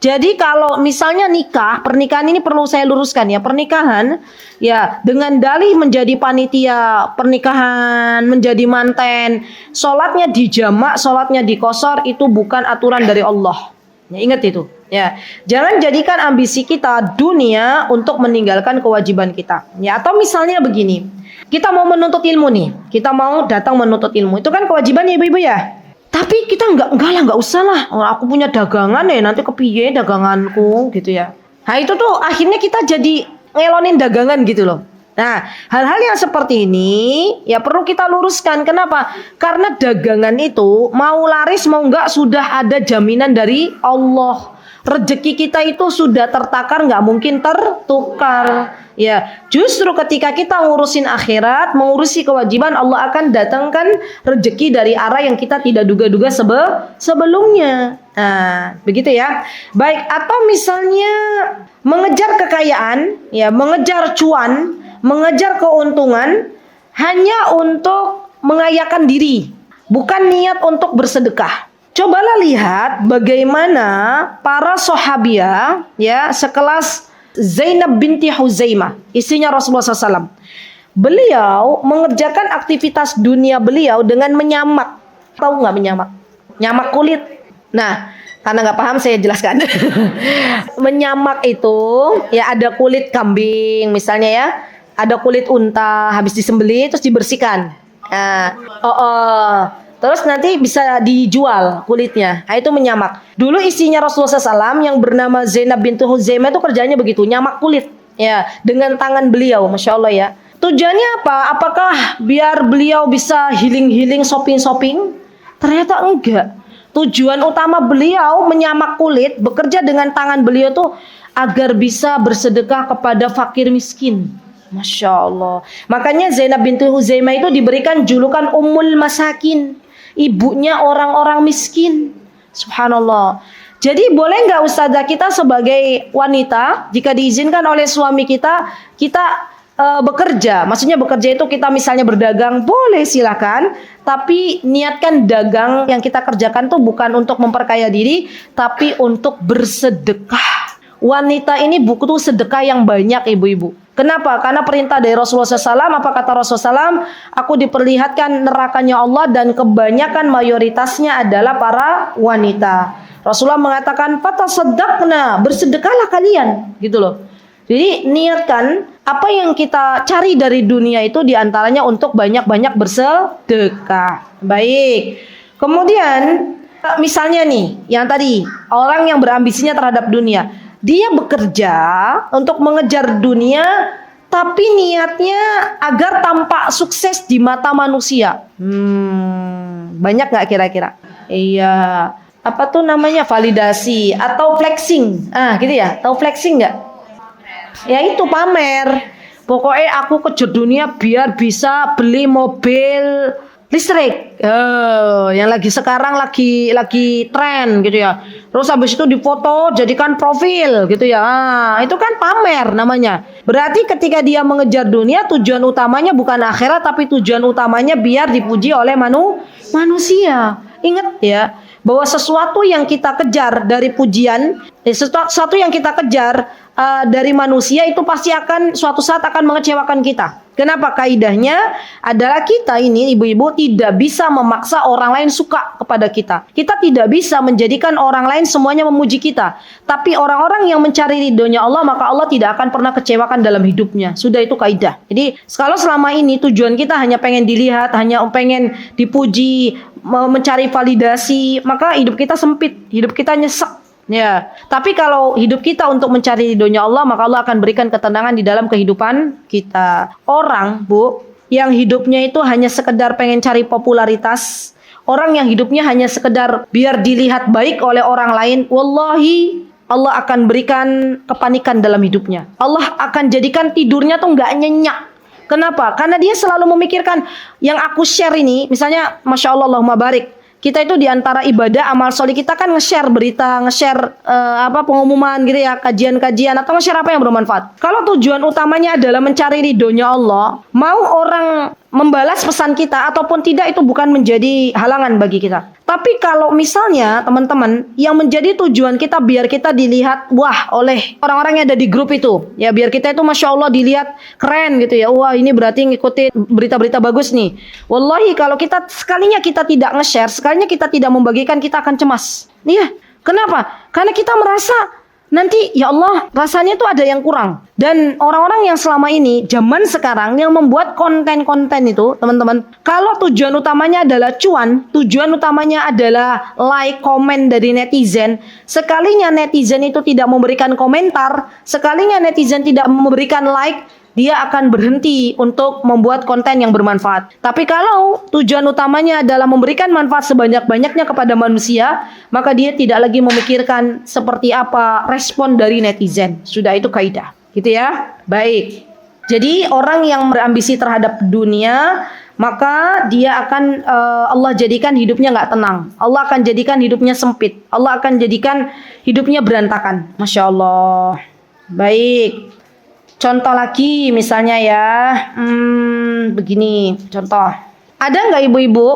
Jadi kalau misalnya pernikahan ini perlu saya luruskan ya, pernikahan ya dengan dalih menjadi panitia pernikahan, menjadi manten, sholatnya di jamak, sholatnya di qashar, itu bukan aturan dari Allah. Ya, ingat itu. Ya, jangan jadikan ambisi kita dunia untuk meninggalkan kewajiban kita. Ya, atau misalnya begini, kita mau menuntut ilmu nih, kita mau datang menuntut ilmu, itu kan kewajiban ya ibu-ibu ya. Tapi kita nggak usah lah. Aku punya dagangan ya, nanti kepiye daganganku gitu ya. Nah itu tuh akhirnya kita jadi ngelonin dagangan gitu loh. Nah hal-hal yang seperti ini ya perlu kita luruskan. Kenapa? Karena dagangan itu mau laris mau nggak sudah ada jaminan dari Allah. Rezeki kita itu sudah tertakar, nggak mungkin tertukar. Ya, justru ketika kita ngurusin akhirat, mengurusi kewajiban, Allah akan datangkan rezeki dari arah yang kita tidak duga-duga sebelumnya. Nah, begitu ya. Baik, atau misalnya mengejar kekayaan, ya, mengejar cuan, mengejar keuntungan hanya untuk mengayakan diri, bukan niat untuk bersedekah. Cobalah lihat bagaimana para sahabiah ya sekelas Zainab binti Huzaimah, istrinya Rasulullah SAW. Beliau mengerjakan aktivitas dunia beliau dengan menyamak. Tahu nggak menyamak? Nyamak kulit. Nah, karena nggak paham saya jelaskan. Menyamak itu ya ada kulit kambing misalnya ya, ada kulit unta habis disembelih terus dibersihkan. Terus nanti bisa dijual kulitnya. Nah, itu menyamak. Dulu istrinya Rasulullah SAW yang bernama Zainab bintu Huzaimah itu kerjanya begitu, nyamak kulit. Ya, dengan tangan beliau, Masya Allah ya. Tujuannya apa? Apakah biar beliau bisa healing-healing, shopping-shopping? Ternyata enggak. Tujuan utama beliau menyamak kulit, bekerja dengan tangan beliau tuh agar bisa bersedekah kepada fakir miskin. Masya Allah. Makanya Zainab binti Huzaimah itu diberikan julukan Ummul Masakin, ibunya orang-orang miskin. Subhanallah. Jadi boleh nggak Ustazah kita sebagai wanita, jika diizinkan oleh suami kita bekerja, maksudnya bekerja itu kita misalnya berdagang, boleh silakan, tapi niatkan dagang yang kita kerjakan tuh bukan untuk memperkaya diri, tapi untuk bersedekah. Wanita ini butuh sedekah yang banyak, ibu-ibu. Kenapa? Karena perintah dari Rasulullah SAW. Apa kata Rasulullah SAW? Aku diperlihatkan nerakanya Allah dan kebanyakan mayoritasnya adalah para wanita. Rasulullah mengatakan, "Fatasaddaqna, bersedekahlah kalian," gitu loh. Jadi niatkan apa yang kita cari dari dunia itu diantaranya untuk banyak-banyak bersedekah. Baik. Kemudian misalnya nih, yang tadi orang yang berambisinya terhadap dunia, dia bekerja untuk mengejar dunia, tapi niatnya agar tampak sukses di mata manusia. Banyak nggak kira-kira? Iya. Apa tuh namanya, validasi atau flexing? Gitu ya. Tahu flexing nggak? Ya itu pamer. Pokoknya aku kejar dunia biar bisa beli mobil listrik. Yang lagi sekarang lagi tren gitu ya. Terus habis itu difoto jadikan profil gitu ya. Itu kan pamer namanya. Berarti ketika dia mengejar dunia, tujuan utamanya bukan akhirat, tapi tujuan utamanya biar dipuji oleh manusia. Ingat ya, bahwa sesuatu yang kita kejar dari pujian, sesuatu yang kita kejar dari manusia itu pasti akan suatu saat akan mengecewakan kita. Kenapa? Kaidahnya adalah kita ini ibu-ibu tidak bisa memaksa orang lain suka kepada kita. Kita tidak bisa menjadikan orang lain semuanya memuji kita. Tapi orang-orang yang mencari ridhonya Allah, maka Allah tidak akan pernah kecewakan dalam hidupnya. Sudah, itu kaidah. Jadi kalau selama ini tujuan kita hanya pengen dilihat, hanya pengen dipuji, mencari validasi, maka hidup kita sempit, hidup kita nyesek. Ya, tapi kalau hidup kita untuk mencari ridhonya Allah, maka Allah akan berikan ketenangan di dalam kehidupan kita. Orang, Bu, yang hidupnya itu hanya sekedar pengen cari popularitas, orang yang hidupnya hanya sekedar biar dilihat baik oleh orang lain, wallahi Allah akan berikan kepanikan dalam hidupnya. Allah akan jadikan tidurnya tuh nggak nyenyak. Kenapa? Karena dia selalu memikirkan yang aku share ini, misalnya, Masya Allah, Allahumma barik. Kita itu diantara ibadah amal soleh kita kan nge-share berita, nge-share pengumuman gitu ya, kajian-kajian atau nge-share apa yang bermanfaat. Kalau tujuan utamanya adalah mencari ridhonya Allah, mau orang membalas pesan kita ataupun tidak itu bukan menjadi halangan bagi kita. Tapi kalau misalnya teman-teman yang menjadi tujuan kita biar kita dilihat wah oleh orang-orang yang ada di grup itu, ya biar kita itu Masya Allah dilihat keren gitu ya, wah ini berarti ngikutin berita-berita bagus nih. Wallahi kalau kita sekalinya kita tidak nge-share, sekalinya kita tidak membagikan, kita akan cemas. Iya, kenapa? Karena kita merasa nanti ya Allah rasanya tuh ada yang kurang. Dan orang-orang yang selama ini zaman sekarang yang membuat konten-konten itu teman-teman, kalau tujuan utamanya adalah cuan, tujuan utamanya adalah like, komen dari netizen, sekalinya netizen itu tidak memberikan komentar, sekalinya netizen tidak memberikan like, dia akan berhenti untuk membuat konten yang bermanfaat. Tapi kalau tujuan utamanya adalah memberikan manfaat sebanyak-banyaknya kepada manusia, maka dia tidak lagi memikirkan seperti apa respon dari netizen. Sudah, itu kaidah. Gitu ya. Baik. Jadi orang yang berambisi terhadap dunia, maka dia akan Allah jadikan hidupnya nggak tenang. Allah akan jadikan hidupnya sempit. Allah akan jadikan hidupnya berantakan. Masya Allah. Baik. Contoh lagi misalnya ya, begini contoh. Ada nggak ibu-ibu,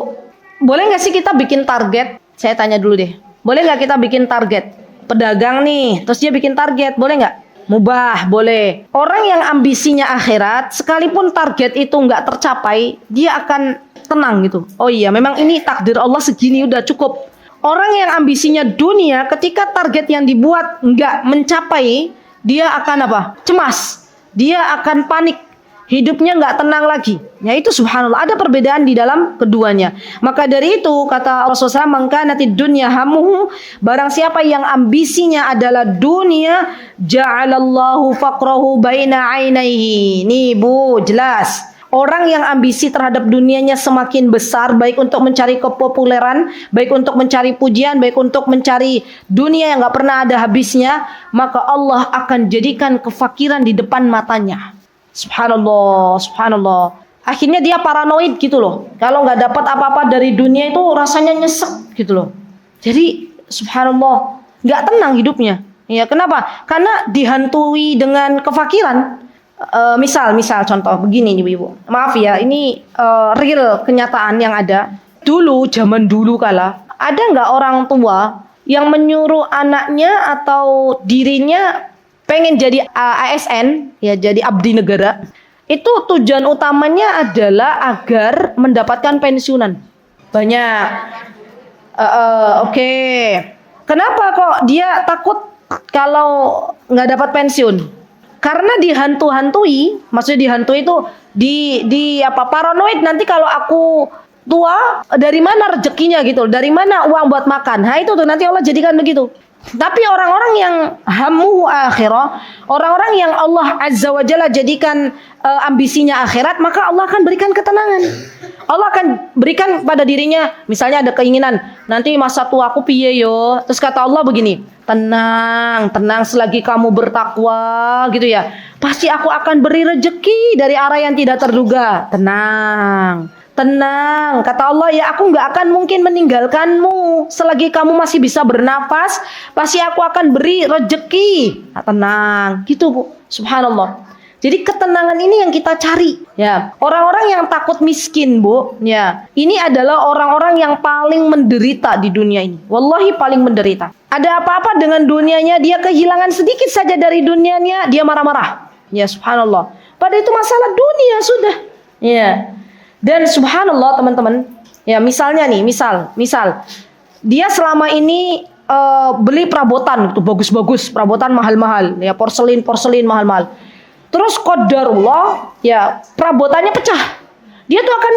boleh nggak sih kita bikin target? Saya tanya dulu deh, boleh nggak kita bikin target? Pedagang nih, terus dia bikin target, boleh nggak? Mubah, boleh. Orang yang ambisinya akhirat, sekalipun target itu nggak tercapai, dia akan tenang gitu. Oh iya, memang ini takdir Allah segini, udah cukup. Orang yang ambisinya dunia, ketika target yang dibuat nggak mencapai, dia akan apa? Cemas. Dia akan panik, hidupnya nggak tenang lagi. Ya itu subhanallah, ada perbedaan di dalam keduanya. Maka dari itu kata Rasulullah, "Mangkanatid dunya hamuhu," barang siapa yang ambisinya adalah dunia, ja'alallahu faqrahu baina ainaihi. Nih Bu, jelas. Orang yang ambisi terhadap dunianya semakin besar, baik untuk mencari kepopuleran, baik untuk mencari pujian, baik untuk mencari dunia yang gak pernah ada habisnya, maka Allah akan jadikan kefakiran di depan matanya. Subhanallah, subhanallah. Akhirnya dia paranoid gitu loh. Kalau gak dapat apa-apa dari dunia itu rasanya nyesek gitu loh. Jadi subhanallah, gak tenang hidupnya. Ya, kenapa? Karena dihantui dengan kefakiran. Misal contoh begini nih ibu, maaf ya, ini real kenyataan yang ada. Dulu, zaman dulu kala, ada nggak orang tua yang menyuruh anaknya atau dirinya pengen jadi ASN, ya jadi abdi negara? Itu tujuan utamanya adalah agar mendapatkan pensiunan banyak. Oke. Kenapa kok dia takut kalau nggak dapat pensiun? Karena dihantu-hantui, maksudnya dihantui itu di paranoid, nanti kalau aku tua dari mana rezekinya gitu, dari mana uang buat makan. Nah itu tuh nanti Allah jadikan begitu. Tapi orang-orang yang hamu akhirah, orang-orang yang Allah Azza wa Jalla jadikan ambisinya akhirat, maka Allah akan berikan ketenangan. Allah akan berikan pada dirinya, misalnya ada keinginan, nanti masa tua aku piye yo. Terus kata Allah begini, tenang selagi kamu bertakwa gitu ya. Pasti aku akan beri rezeki dari arah yang tidak terduga. Tenang, kata Allah, ya aku gak akan mungkin meninggalkanmu. Selagi kamu masih bisa bernafas, pasti aku akan beri rezeki. Nah, tenang, gitu Bu. Subhanallah. Jadi ketenangan ini yang kita cari. Ya, orang-orang yang takut miskin Bu, ya, ini adalah orang-orang yang paling menderita di dunia ini. Wallahi paling menderita. Ada apa-apa dengan dunianya, dia kehilangan sedikit saja dari dunianya, dia marah-marah. Ya, subhanallah. Padahal itu masalah dunia sudah. Ya. Dan subhanallah teman-teman, ya misalnya nih, misal dia selama ini beli perabotan itu bagus-bagus, perabotan mahal-mahal, ya porselin mahal-mahal. Terus qadarullah, ya perabotannya pecah. Dia tuh akan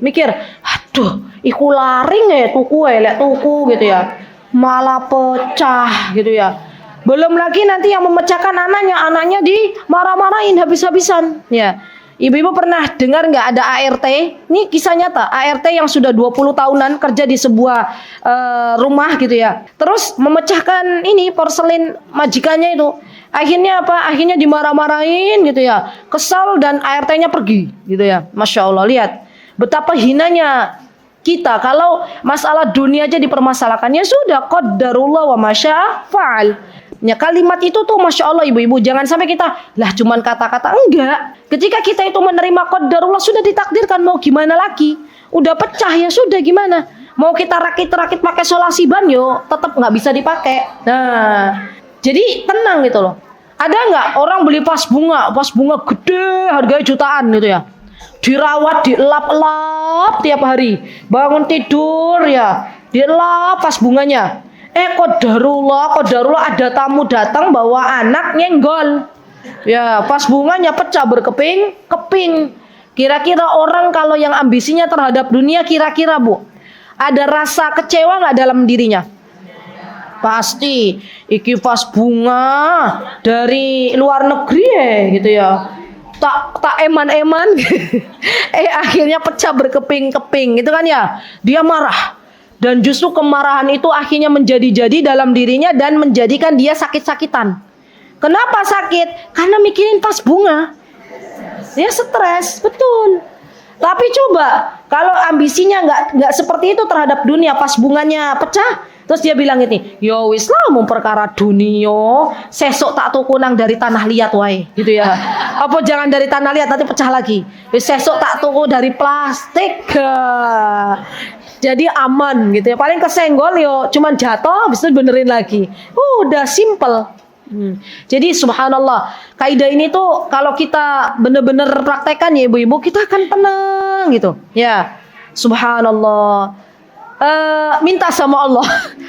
mikir, aduh, iku laring ya tuku gitu ya, malah pecah gitu ya. Belum lagi nanti yang memecahkan anaknya dimarah-marahin habis-habisan, ya. Ibu-ibu pernah dengar nggak ada ART? Ini kisah nyata. ART yang sudah 20 tahunan kerja di sebuah rumah gitu ya. Terus memecahkan ini porselin majikannya itu. Akhirnya apa? Akhirnya dimarah-marahin gitu ya. Kesal dan ART-nya pergi gitu ya. Masya Allah, lihat betapa hinanya kita kalau masalah dunia aja dipermasalahkan. Ya sudah, qadarullah wa masya fa'al. Ya, kalimat itu tuh Masya Allah ibu-ibu, jangan sampai kita lah cuman kata-kata, enggak. Ketika kita itu menerima qadarullah, sudah ditakdirkan, mau gimana lagi, udah pecah ya sudah, gimana mau kita rakit-rakit pakai solasi ban yo tetap nggak bisa dipakai. Nah, jadi tenang gitu loh. Ada nggak orang beli vas bunga gede harganya jutaan gitu ya, dirawat, dilap-lap tiap hari, bangun tidur ya dilap vas bunganya. Qadarullah ada tamu datang bawa anak nyenggol. Ya, pas bunganya pecah berkeping-keping. Kira-kira orang kalau yang ambisinya terhadap dunia, kira-kira Bu, ada rasa kecewa nggak dalam dirinya? Pasti. Iki vas bunga dari luar negeri gitu ya. Tak eman-eman. Akhirnya pecah berkeping-keping gitu kan ya. Dia marah. Dan justru kemarahan itu akhirnya menjadi-jadi dalam dirinya dan menjadikan dia sakit-sakitan. Kenapa sakit? Karena mikirin vas bunga. Dia stres, betul. Tapi coba kalau ambisinya nggak seperti itu terhadap dunia, pas bunganya pecah, terus dia bilang ini, yo wis lah mau perkara dunia, sesok tak tuku nang dari tanah liat wae, gitu ya. Apa jangan dari tanah liat nanti pecah lagi. Wis sesok tak tuku dari plastik. Jadi aman gitu ya. Paling kesenggol yo cuman jatuh, habis itu benerin lagi. Udah simple. Jadi subhanallah, kaidah ini tuh kalau kita bener-bener praktekkan ya ibu-ibu, kita akan tenang gitu. Ya, subhanallah. Minta sama Allah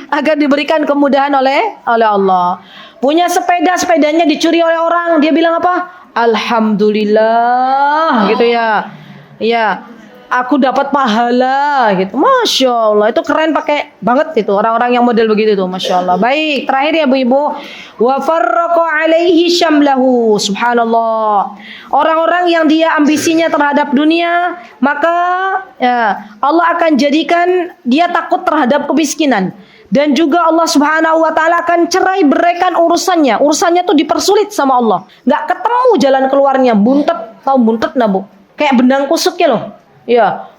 agar diberikan kemudahan oleh Allah. Punya sepedanya dicuri oleh orang, dia bilang apa? Alhamdulillah gitu ya. Ya. aku dapat pahala gitu. Masya Allah, itu keren pakai banget itu orang-orang yang model begitu tuh, Masya Allah. Baik, terakhir ya ibu-ibu, wa farraqa alaihi syamlahu, subhanallah. Orang-orang yang dia ambisinya terhadap dunia, maka ya, Allah akan jadikan dia takut terhadap kemiskinan. Dan juga Allah Subhanahu wa taala akan cerai beraikan urusannya. Urusannya tuh dipersulit sama Allah. Nggak ketemu jalan keluarnya, buntet, tahu buntet nah Bu? Kayak benang kusutnya loh. Ya,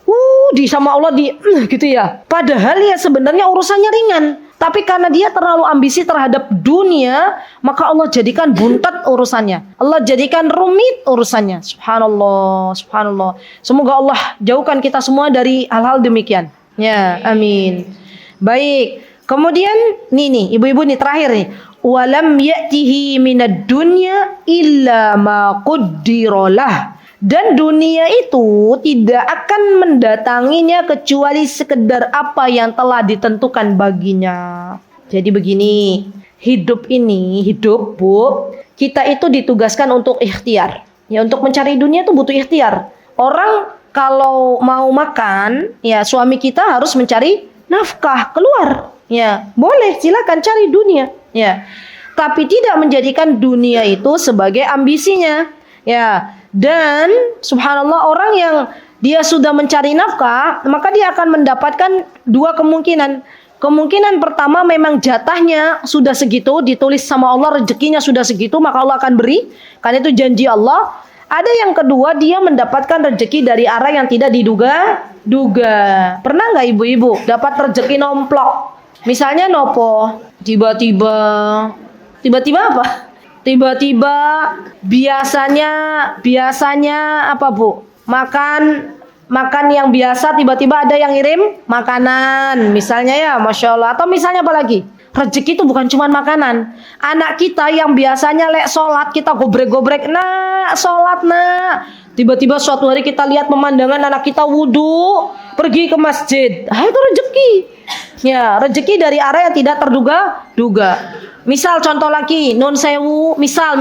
di sama Allah gitu ya. Padahal ya sebenarnya urusannya ringan. Tapi karena dia terlalu ambisi terhadap dunia, maka Allah jadikan buntet urusannya. Allah jadikan rumit urusannya. Subhanallah, subhanallah. Semoga Allah jauhkan kita semua dari hal-hal demikian. Ya, amin. Baik. Kemudian nih ibu-ibu nih terakhir nih. Walam ya'tihi minad dunya illa ma qaddiralah. Dan dunia itu tidak akan mendatanginya kecuali sekedar apa yang telah ditentukan baginya. Jadi begini, hidup Bu, kita itu ditugaskan untuk ikhtiar. Ya, untuk mencari dunia itu butuh ikhtiar. Orang kalau mau makan, ya suami kita harus mencari nafkah keluar. Ya, boleh silakan cari dunia. Ya, tapi tidak menjadikan dunia itu sebagai ambisinya. Ya, dan subhanallah orang yang dia sudah mencari nafkah, maka dia akan mendapatkan dua kemungkinan. Kemungkinan pertama memang jatahnya sudah segitu, ditulis sama Allah rezekinya sudah segitu, maka Allah akan beri. Karena itu janji Allah. Ada yang kedua, dia mendapatkan rezeki dari arah yang tidak diduga-duga. Pernah nggak ibu-ibu dapat rezeki nomplok? Misalnya nopo, tiba-tiba apa? Tiba-tiba biasanya apa Bu? Makan yang biasa, tiba-tiba ada yang ngirim makanan, misalnya ya, Masya Allah. Atau misalnya apa lagi? Rezeki itu bukan cuma makanan. Anak kita yang biasanya sholat, kita gobrek-gobrek, sholat tiba-tiba suatu hari kita lihat pemandangan anak kita wudhu, pergi ke masjid. Itu rezeki. Ya, rezeki dari arah yang tidak terduga-duga. Misal contoh lagi, nun sewu, misal.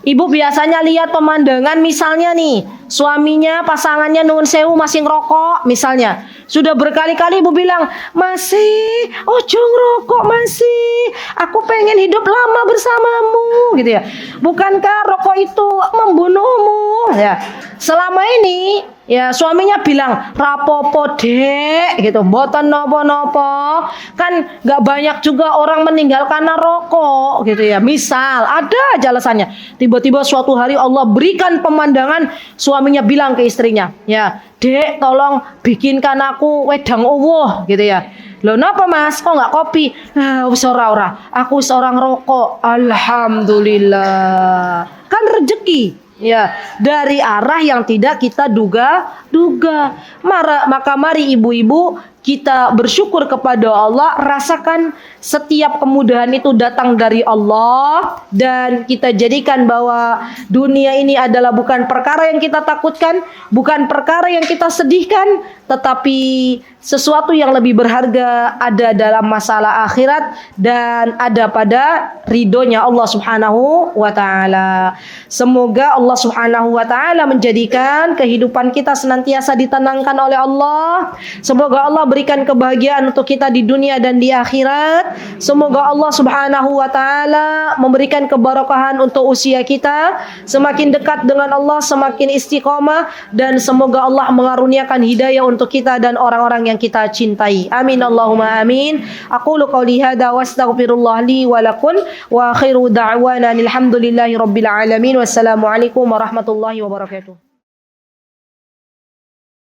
Ibu biasanya lihat pemandangan misalnya nih, suaminya, pasangannya nun sewu masih ngerokok misalnya. Sudah berkali-kali ibu bilang, masih, ojo ngerokok masih. Aku pengen hidup lama bersamamu, gitu ya. Bukankah rokok itu membunuhmu? Ya. Selama ini, ya suaminya bilang, rapopo dek, gitu. Mboten nopo-nopo. Kan gak banyak juga orang meninggal karena rokok, gitu ya. Misal, ada aja alasannya. Tiba-tiba suatu hari Allah berikan pemandangan, suaminya bilang ke istrinya, ya, dek tolong bikinkan aku wedang uwuh, gitu ya. Loh napa mas, kok nggak kopi? Ora, aku seorang rokok. Alhamdulillah. Kan rezeki. Ya, dari arah yang tidak kita duga-duga. Maka mari ibu-ibu kita bersyukur kepada Allah, rasakan setiap kemudahan itu datang dari Allah, dan kita jadikan bahwa dunia ini adalah bukan perkara yang kita takutkan, bukan perkara yang kita sedihkan, tetapi sesuatu yang lebih berharga ada dalam masalah akhirat dan ada pada ridhonya Allah Subhanahu wa taala. Semoga Allah Subhanahu wa taala menjadikan kehidupan kita senantiasa ditenangkan oleh Allah. Semoga Allah berikan kebahagiaan untuk kita di dunia dan di akhirat. Semoga Allah Subhanahu wa taala memberikan keberkahan untuk usia kita, semakin dekat dengan Allah semakin istiqomah, dan semoga Allah mengaruniakan hidayah untuk kita dan orang-orang yang kita cintai. Amin Allahumma amin. Aqulu qouli hadza wa astaghfirullah li wa lakum wa akhiru da'wana alhamdulillahi rabbil alamin. Wassalamualaikum warahmatullahi wabarakatuh.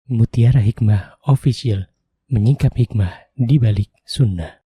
Mutiara Hikmah Official, menyingkap hikmah di balik sunnah.